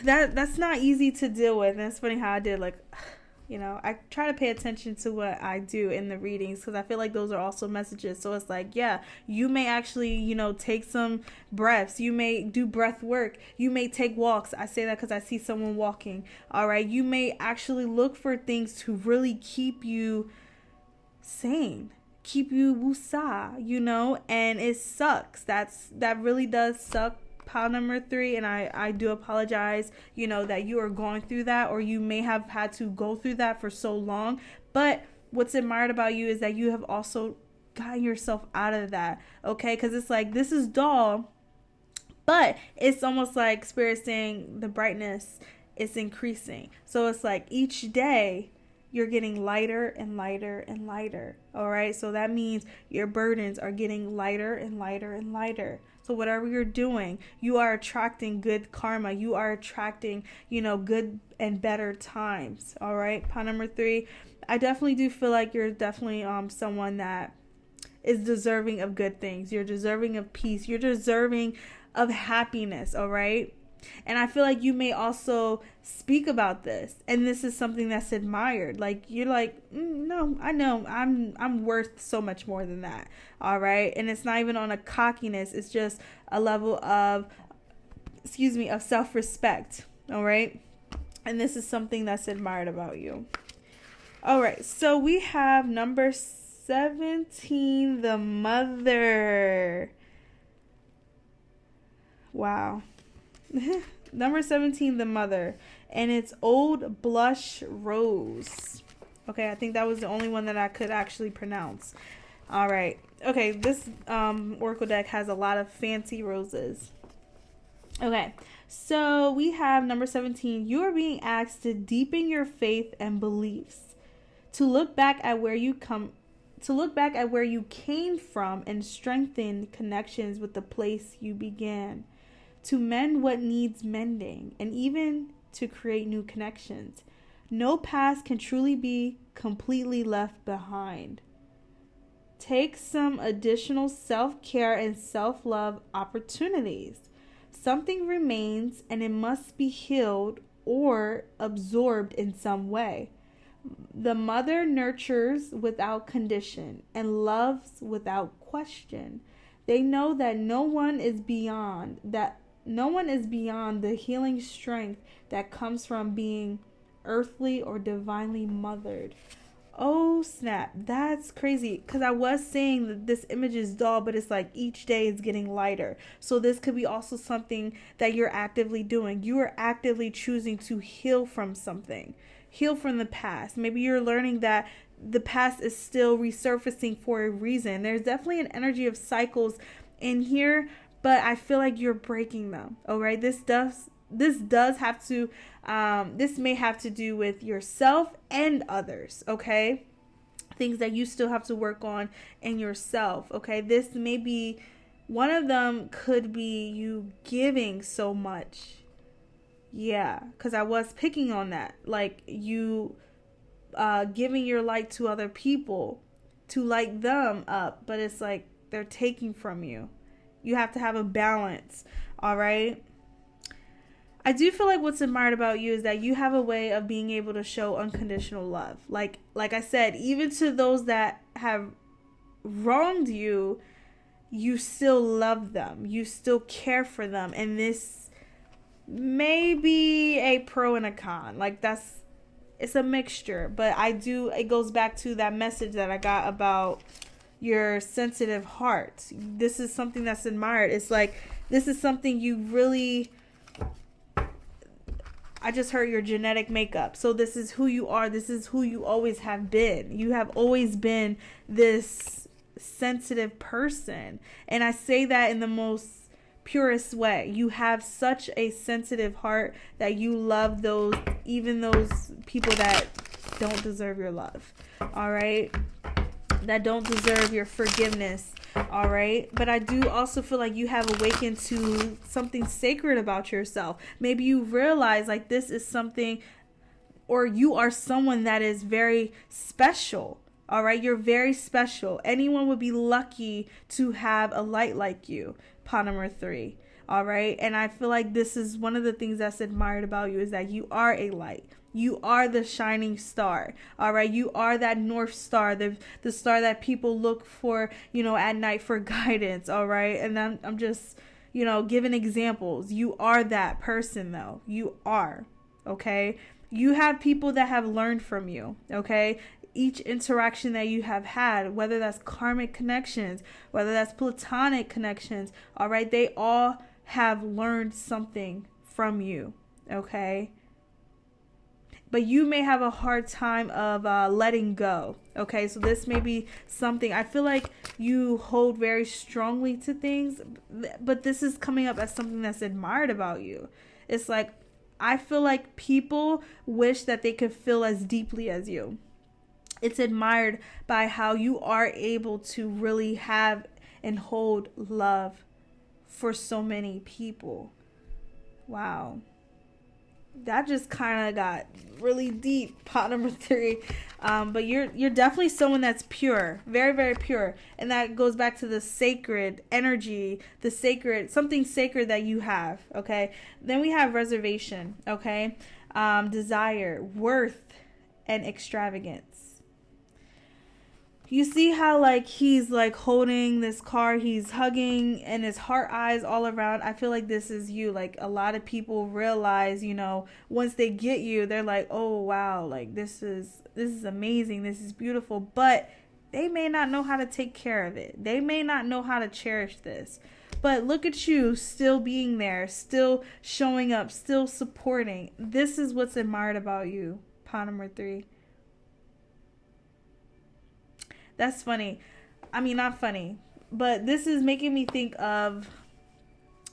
that's not easy to deal with. And it's funny how I did, I try to pay attention to what I do in the readings, because I feel like those are also messages. So it's like, yeah, you may actually, take some breaths. You may do breath work. You may take walks. I say that because I see someone walking. All right. You may actually look for things to really keep you sane, keep you wusa, and it sucks. That really does suck. pile number 3, and I do apologize, that you are going through that, or you may have had to go through that for so long. But what's admired about you is that you have also gotten yourself out of that, okay? Because it's like, this is dull, but it's almost like Spirit saying the brightness is increasing. So it's like each day you're getting lighter and lighter and lighter. All right. So that means your burdens are getting lighter and lighter and lighter. So whatever you're doing, you are attracting good karma. You are attracting, good and better times. All right. Pile number 3. I definitely do feel like you're definitely someone that is deserving of good things. You're deserving of peace. You're deserving of happiness. All right. And I feel like you may also speak about this, and this is something that's admired. Like, you're like, no, I know I'm worth so much more than that. All right. And it's not even on a cockiness. It's just a level of self-respect. All right. And this is something that's admired about you. All right. So we have number 17, the mother. Wow. Number 17, the mother, and it's Old Blush Rose. Okay, I think that was the only one that I could actually pronounce. All right. Okay, this oracle deck has a lot of fancy roses. Okay, so we have number 17. You are being asked to deepen your faith and beliefs, to look back at where you came from and strengthen connections with the place you began, to mend what needs mending, and even to create new connections. No past can truly be completely left behind. Take some additional self-care and self-love opportunities. Something remains, and it must be healed or absorbed in some way. The mother nurtures without condition and loves without question. They know that no one is beyond the healing strength that comes from being earthly or divinely mothered. Oh snap, that's crazy, because I was saying that this image is dull, but it's like each day is getting lighter. So this could be also something that you're actively doing. You are actively choosing to heal from something, heal from the past. Maybe you're learning that the past is still resurfacing for a reason. There's definitely an energy of cycles in here, but I feel like you're breaking them. All right. This may have to do with yourself and others. Okay. Things that you still have to work on in yourself. Okay. This may be, one of them could be you giving so much. Yeah. Cause I was picking on that. Like you, giving your light to other people to light them up, but it's like they're taking from you. You have to have a balance. All right. I do feel like what's admired about you is that you have a way of being able to show unconditional love. Like I said, even to those that have wronged you, you still love them. You still care for them. And this may be a pro and a con. Like it's a mixture. But it goes back to that message that I got about your sensitive heart. This is something that's admired. It's like, this is something you really, I just heard your genetic makeup. So this is who you are. This is who you always have been. You have always been this sensitive person. And I say that in the most purest way. You have such a sensitive heart that you love even those people that don't deserve your love. All right. That don't deserve your forgiveness. All right. But I do also feel like you have awakened to something sacred about yourself. Maybe you realize like this is something, or you are someone that is very special. All right. You're very special. Anyone would be lucky to have a light like you. Pawn number 3. All right. And I feel like this is one of the things that's admired about you, is that you are a light. You are the shining star. All right. You are that North Star, the star that people look for, at night for guidance. All right. And I'm just, giving examples. You are that person though. You are. Okay. You have people that have learned from you. Okay. Each interaction that you have had, whether that's karmic connections, whether that's platonic connections. All right. They all have learned something from you, okay? But you may have a hard time of letting go, okay? So this may be something, I feel like you hold very strongly to things, but this is coming up as something that's admired about you. It's like, I feel like people wish that they could feel as deeply as you. It's admired by how you are able to really have and hold love for so many people. Wow. That just kind of got really deep, pot number 3. But you're definitely someone that's pure, very, very pure. And that goes back to the sacred energy, the sacred, something sacred that you have, okay? Then we have reservation, okay? Desire, worth, and extravagance. You see how like he's like holding this car, he's hugging, and his heart eyes all around. I feel like this is you. Like a lot of people realize, you know, once they get you, they're like, oh wow, like this is amazing, this is beautiful, but they may not know how to take care of it. They may not know how to cherish this. But look at you still being there, still showing up, still supporting. This is what's admired about you, pot number 3. That's funny. I mean, not funny, but this is making me think of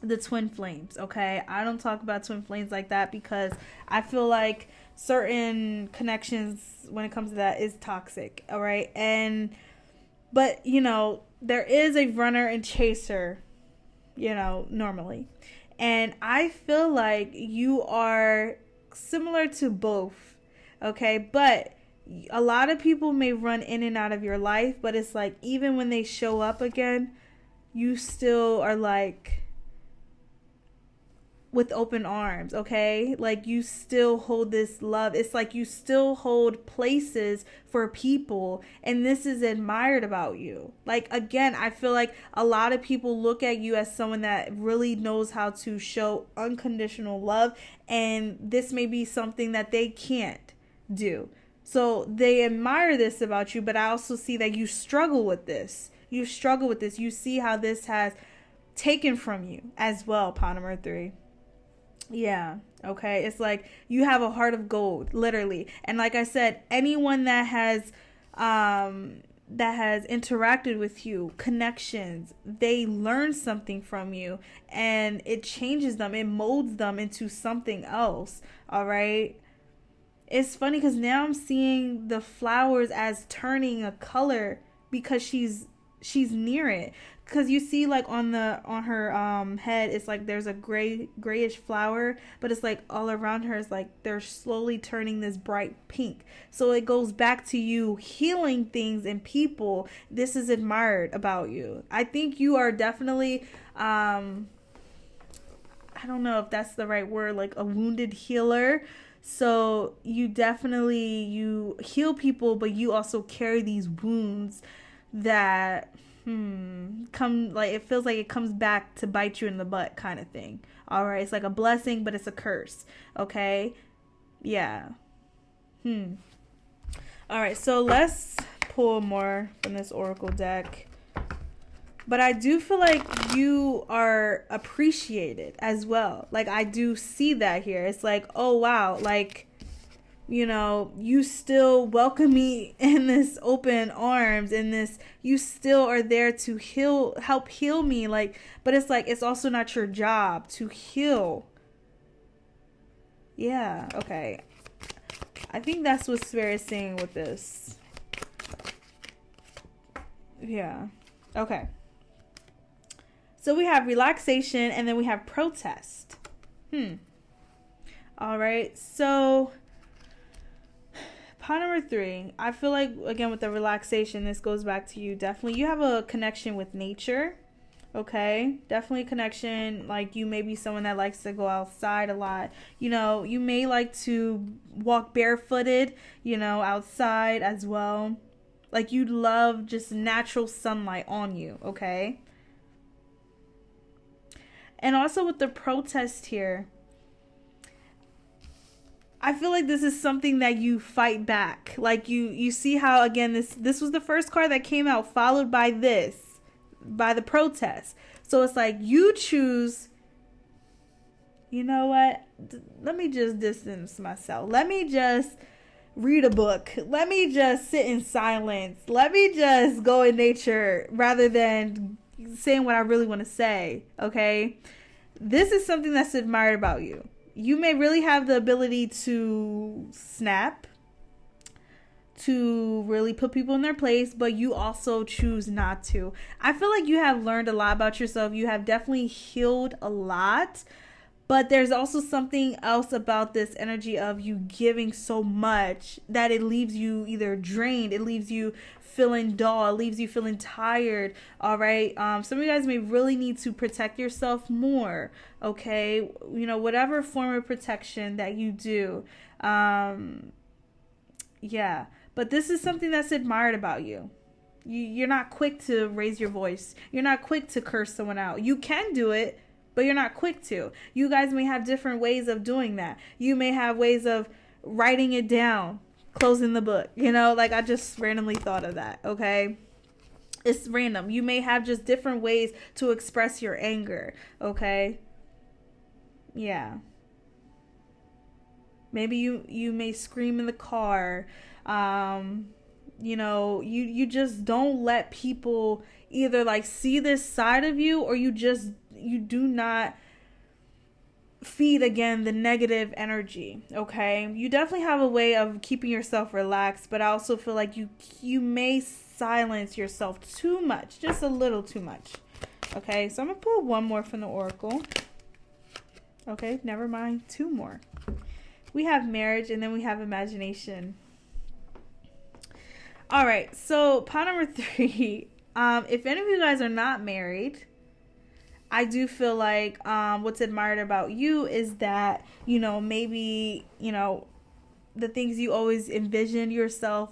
the twin flames, okay? I don't talk about twin flames like that because I feel like certain connections when it comes to that is toxic, all right? But, you know, there is a runner and chaser, you know, normally. And I feel like you are similar to both, okay? But a lot of people may run in and out of your life, but it's like even when they show up again, you still are like with open arms, okay? Like you still hold this love. It's like you still hold places for people, and this is admired about you. Like again, I feel like a lot of people look at you as someone that really knows how to show unconditional love, and this may be something that they can't do. So they admire this about you, but I also see that you struggle with this. You struggle with this. You see how this has taken from you as well, pot number 3. Yeah, okay. It's like you have a heart of gold, literally. And like I said, anyone that has interacted with you, connections, they learn something from you, and it changes them. It molds them into something else, all right? It's funny because now I'm seeing the flowers as turning a color because she's near it. Because you see like on her head, it's like there's a grayish flower, but it's like all around her is like they're slowly turning this bright pink. So it goes back to you healing things and people. This is admired about you. I think you are definitely I don't know if that's the right word, like a wounded healer. So you heal people, but you also carry these wounds that come, like it feels like it comes back to bite you in the butt kind of thing. All right, it's like a blessing, but it's a curse. Okay, yeah. All right, so let's pull more from this oracle deck. But I do feel like you are appreciated as well. Like, I do see that here. It's like, oh, wow. Like, you know, you still welcome me in this open arms, in this, you still are there to help heal me. Like, but it's like, it's also not your job to heal. Yeah, okay. I think that's what Spirit is saying with this. Yeah, okay. So we have relaxation, and then we have protest. All right. So pot number 3, I feel like, again, with the relaxation, this goes back to you. Definitely, you have a connection with nature. Okay. Definitely a connection. Like, you may be someone that likes to go outside a lot. You know, you may like to walk barefooted, you know, outside as well. Like, you love just natural sunlight on you. Okay. And also with the protest here, I feel like this is something that you fight back. Like you see how, again, this was the first card that came out, followed by the protest. So it's like you choose you know what? Let me just distance myself. Let me just read a book. Let me just sit in silence. Let me just go in nature rather than saying what I really want to say. Okay? This is something that's admired about you. You may really have the ability to snap, to really put people in their place, but you also choose not to. I feel like you have learned a lot about yourself. You have definitely healed a lot. But there's also something else about this energy of you giving so much that it leaves you either drained, it leaves you feeling dull, it leaves you feeling tired. All right. Some of you guys may really need to protect yourself more. Okay. You know, whatever form of protection that you do. Yeah. But this is something that's admired about you. You're not quick to raise your voice. You're not quick to curse someone out. You can do it, but you're not quick to. You guys may have different ways of doing that. You may have ways of writing it down, closing the book. You know, like I just randomly thought of that, okay? It's random. You may have just different ways to express your anger, okay? Yeah. Maybe you may scream in the car. You know, you just don't let people either like see this side of you, or you do not feed again the negative energy. Okay, you definitely have a way of keeping yourself relaxed, but I also feel like you may silence yourself too much, just a little too much. Okay, so I'm gonna pull one more from the oracle. Okay, never mind, two more. We have marriage, and then we have imagination. All right, so pile number 3. If any of you guys are not married, I do feel like what's admired about you is that, you know, maybe, you know, the things you always envisioned yourself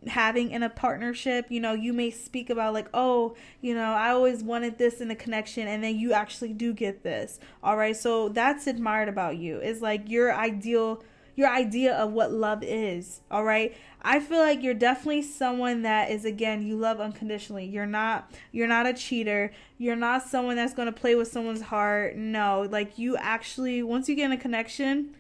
having in a partnership, you know, you may speak about like, oh, you know, I always wanted this in a connection, and then you actually do get this. All right, so that's admired about you. It's like your idea of what love is. All right, I feel like you're definitely someone that is, again, you love unconditionally. You're not a cheater. You're not someone that's going to play with someone's heart. No, like you actually, once you get in a connection,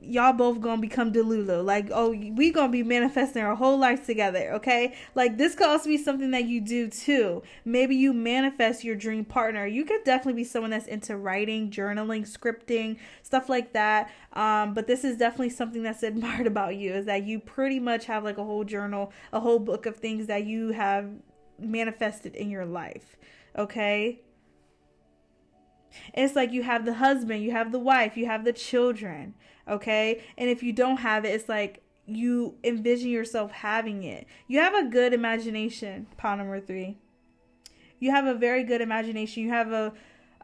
y'all both gonna become Delulu. Like, oh, we gonna be manifesting our whole life together, okay? Like, this could also be something that you do too. Maybe you manifest your dream partner. You could definitely be someone that's into writing, journaling, scripting, stuff like that. But this is definitely something that's admired about you, is that you pretty much have like a whole journal, a whole book of things that you have manifested in your life, okay? It's like you have the husband, you have the wife, you have the children, okay? And if you don't have it, it's like you envision yourself having it. You have a good imagination, pile number 3. You have a very good imagination. You have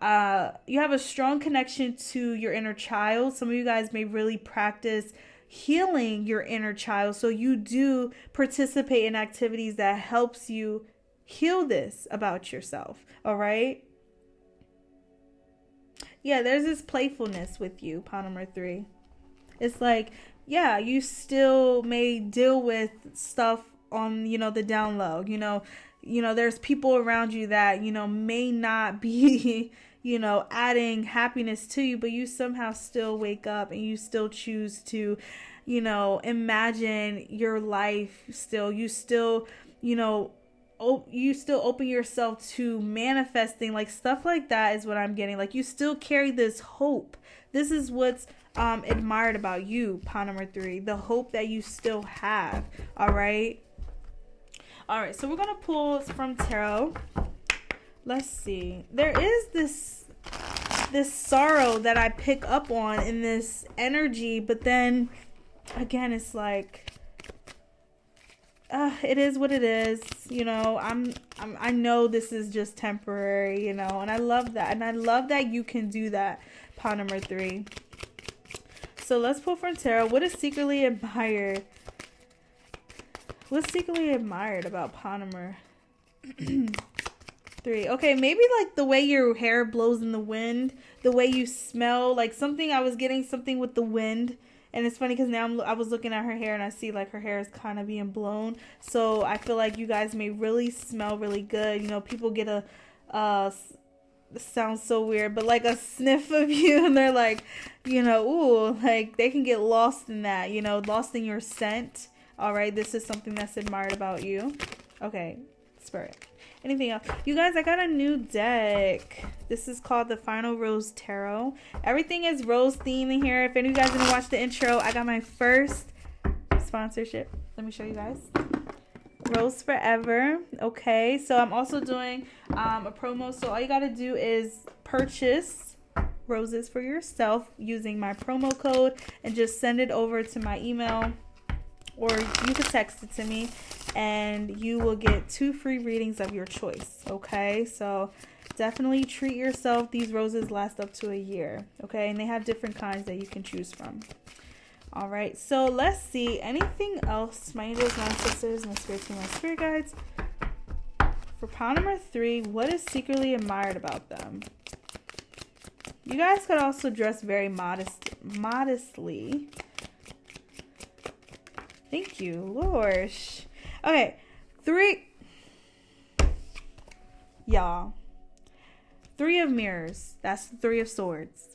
a strong connection to your inner child. Some of you guys may really practice healing your inner child. So you do participate in activities that helps you heal this about yourself, all right? Yeah, there's this playfulness with you, pile number 3. It's like, yeah, you still may deal with stuff on, you know, the down low. You know, there's people around you that, you know, may not be, you know, adding happiness to you, but you somehow still wake up and you still choose to, you know, imagine your life still. You still, you know, you still open yourself to manifesting, like stuff like that is what I'm getting. Like you still carry this hope. This is what's admired about you, pile number 3, the hope that you still have. All right, so we're gonna pull from tarot. Let's see. There is this sorrow that I pick up on in this energy, but then again, it's like, it is what it is, you know. I know this is just temporary, you know, and I love that, and I love that you can do that, pile number 3. So let's pull from tarot. What is secretly admired? What's secretly admired about pile number 3? Okay, maybe like the way your hair blows in the wind, the way you smell, like something. I was getting something with the wind. And it's funny because now I was looking at her hair and I see like her hair is kind of being blown. So I feel like you guys may really smell really good. You know, people get this sounds so weird, but like a sniff of you, and they're like, you know, ooh, like they can get lost in that, you know, lost in your scent. All right, this is something that's admired about you. Okay, Spirit. Anything else? You guys, I got a new deck. This is called the Final Rose Tarot. Everything is rose themed in here. If any of you guys didn't watch the intro, I got my first sponsorship. Let me show you guys. Rose Forever. Okay, so I'm also doing a promo. So all you got to do is purchase roses for yourself using my promo code and just send it over to my email, or you could text it to me, and you will get 2 free readings of your choice. Okay, so definitely treat yourself. These roses last up to a year. Okay, and they have different kinds that you can choose from. All right, so let's see. Anything else? My angels, my sisters, my spirits, my spirit guides. For pile number 3, what is secretly admired about them? You guys could also dress very modestly. Thank you, Lord. Okay, 3. Y'all. 3 of mirrors. That's the 3 of swords.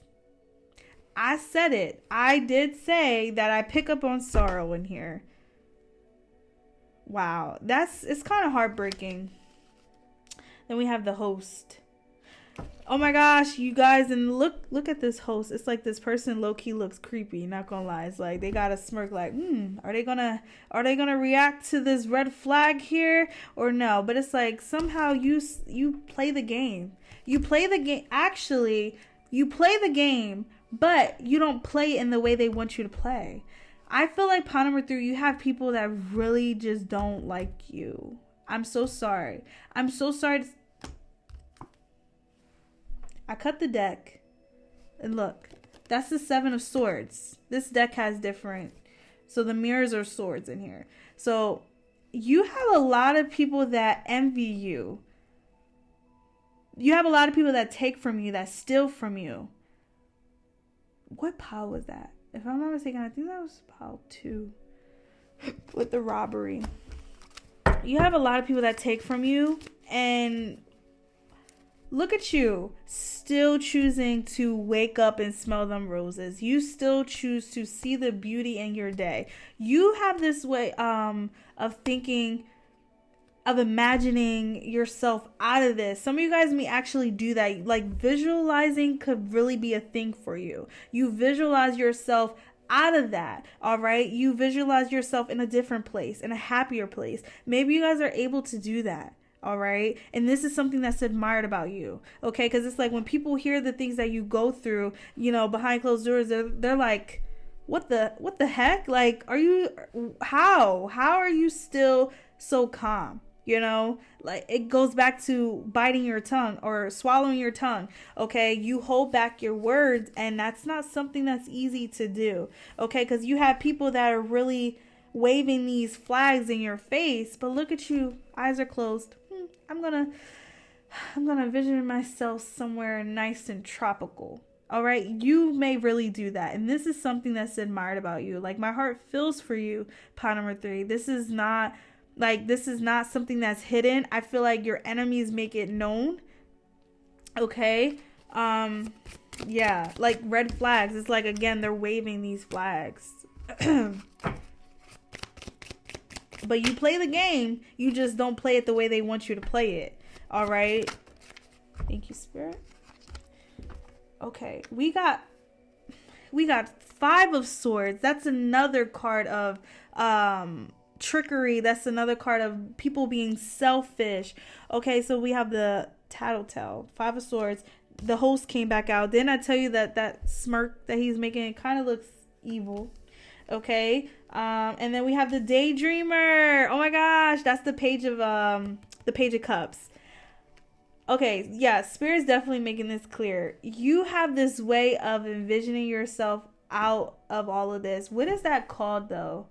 I said it. I did say that I pick up on sorrow in here. Wow. It's kind of heartbreaking. Then we have the Host. Oh my gosh, you guys, and look at this Host. It's like this person low-key looks creepy, not gonna lie. It's like they got a smirk like, are they gonna react to this red flag here or no? But it's like somehow you play the game. You play the game. Actually, you play the game, but you don't play in the way they want you to play. I feel like pile number 3, you have people that really just don't like you. I'm so sorry. I'm so sorry. I cut the deck, and look, that's the 7 of swords. This deck has different, so the mirrors are swords in here. So you have a lot of people that envy you. You have a lot of people that take from you, that steal from you. What pile was that? If I'm not mistaken, I think that was pile 2 with the robbery. You have a lot of people that take from you, and look at you, still choosing to wake up and smell them roses. You still choose to see the beauty in your day. You have this way of thinking, of imagining yourself out of this. Some of you guys may actually do that. Like visualizing could really be a thing for you. You visualize yourself out of that. All right. You visualize yourself in a different place, in a happier place. Maybe you guys are able to do that. All right. And this is something that's admired about you. Okay. Because it's like when people hear the things that you go through, you know, behind closed doors, they're like, what the heck? Like, how are you still so calm? You know, like it goes back to biting your tongue or swallowing your tongue. Okay. You hold back your words, and that's not something that's easy to do. Okay. Because you have people that are really waving these flags in your face, but look at you, eyes are closed. I'm gonna envision myself somewhere nice and tropical. All right, you may really do that, and this is something that's admired about you. Like my heart feels for you, pile number 3. This is not something that's hidden. I feel like your enemies make it known. Okay, yeah, like red flags. It's like again they're waving these flags. But you play the game, you just don't play it the way they want you to play it. All right. Thank you, Spirit. Okay, we got 5 of swords. That's another card of trickery. That's another card of people being selfish. Okay, so we have the tattletale, 5 of swords. The Host came back out. Didn't I tell you that smirk that he's making, it kind of looks evil? Okay. And then we have the Daydreamer. Oh my gosh, that's the Page of Cups. Okay, yeah, Spirit's definitely making this clear. You have this way of envisioning yourself out of all of this. What is that called though?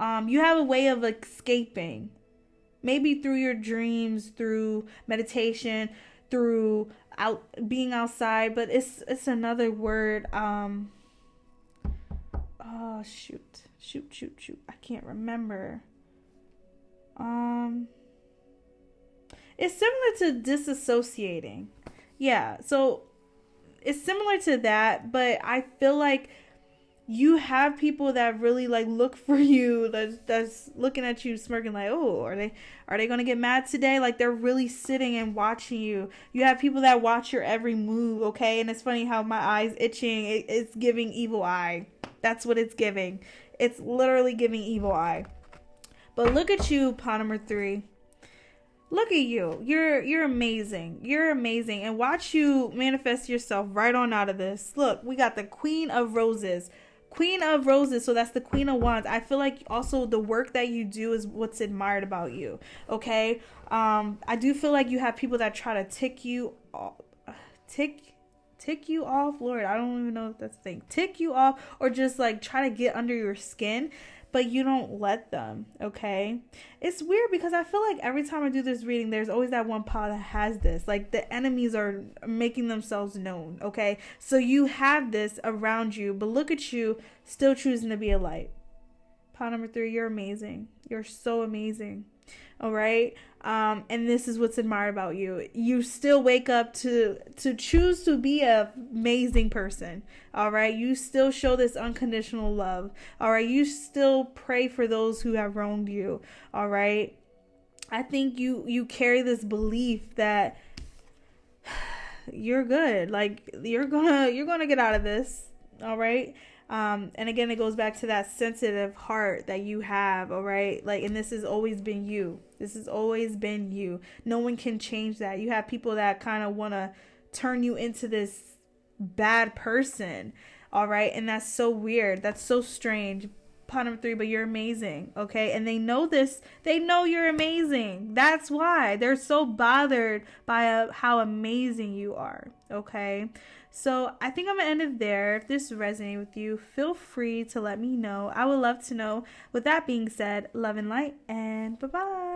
You have a way of escaping. Maybe through your dreams, through meditation, through being outside, but it's another word. Oh, shoot. I can't remember. It's similar to disassociating. Yeah, so it's similar to that, but I feel like you have people that really like look for you, that's looking at you smirking like, oh, are they gonna get mad today? Like they're really sitting and watching you. You have people that watch your every move, okay? And it's funny how my eye's itching. It's giving evil eye. That's what it's giving. It's literally giving evil eye. But look at you, pot number 3. Look at you. You're amazing. You're amazing. And watch you manifest yourself right on out of this. Look, we got the Queen of Roses. Queen of Roses, so that's the Queen of Wands. I feel like also the work that you do is what's admired about you. Okay? I do feel like you have people that try to tick you off. Tick you off, Lord. I don't even know if that's the thing. Tick you off, or just like try to get under your skin, but you don't let them, okay? It's weird because I feel like every time I do this reading, there's always that one pile that has this. Like the enemies are making themselves known, okay? So you have this around you, but look at you still choosing to be a light. Pile number 3, you're amazing. You're so amazing. All right. And this is what's admired about you. You still wake up to choose to be an amazing person. All right. You still show this unconditional love. All right. You still pray for those who have wronged you. All right. I think you carry this belief that you're good. Like you're gonna get out of this. All right. And again, it goes back to that sensitive heart that you have, all right? Like, and this has always been you. This has always been you. No one can change that. You have people that kind of want to turn you into this bad person, all right? And that's so weird. That's so strange. Pot number 3, but you're amazing, okay? And they know this. They know you're amazing. That's why they're so bothered by how amazing you are, okay? So I think I'm going to end it there. If this resonated with you, feel free to let me know. I would love to know. With that being said, love and light, and bye-bye.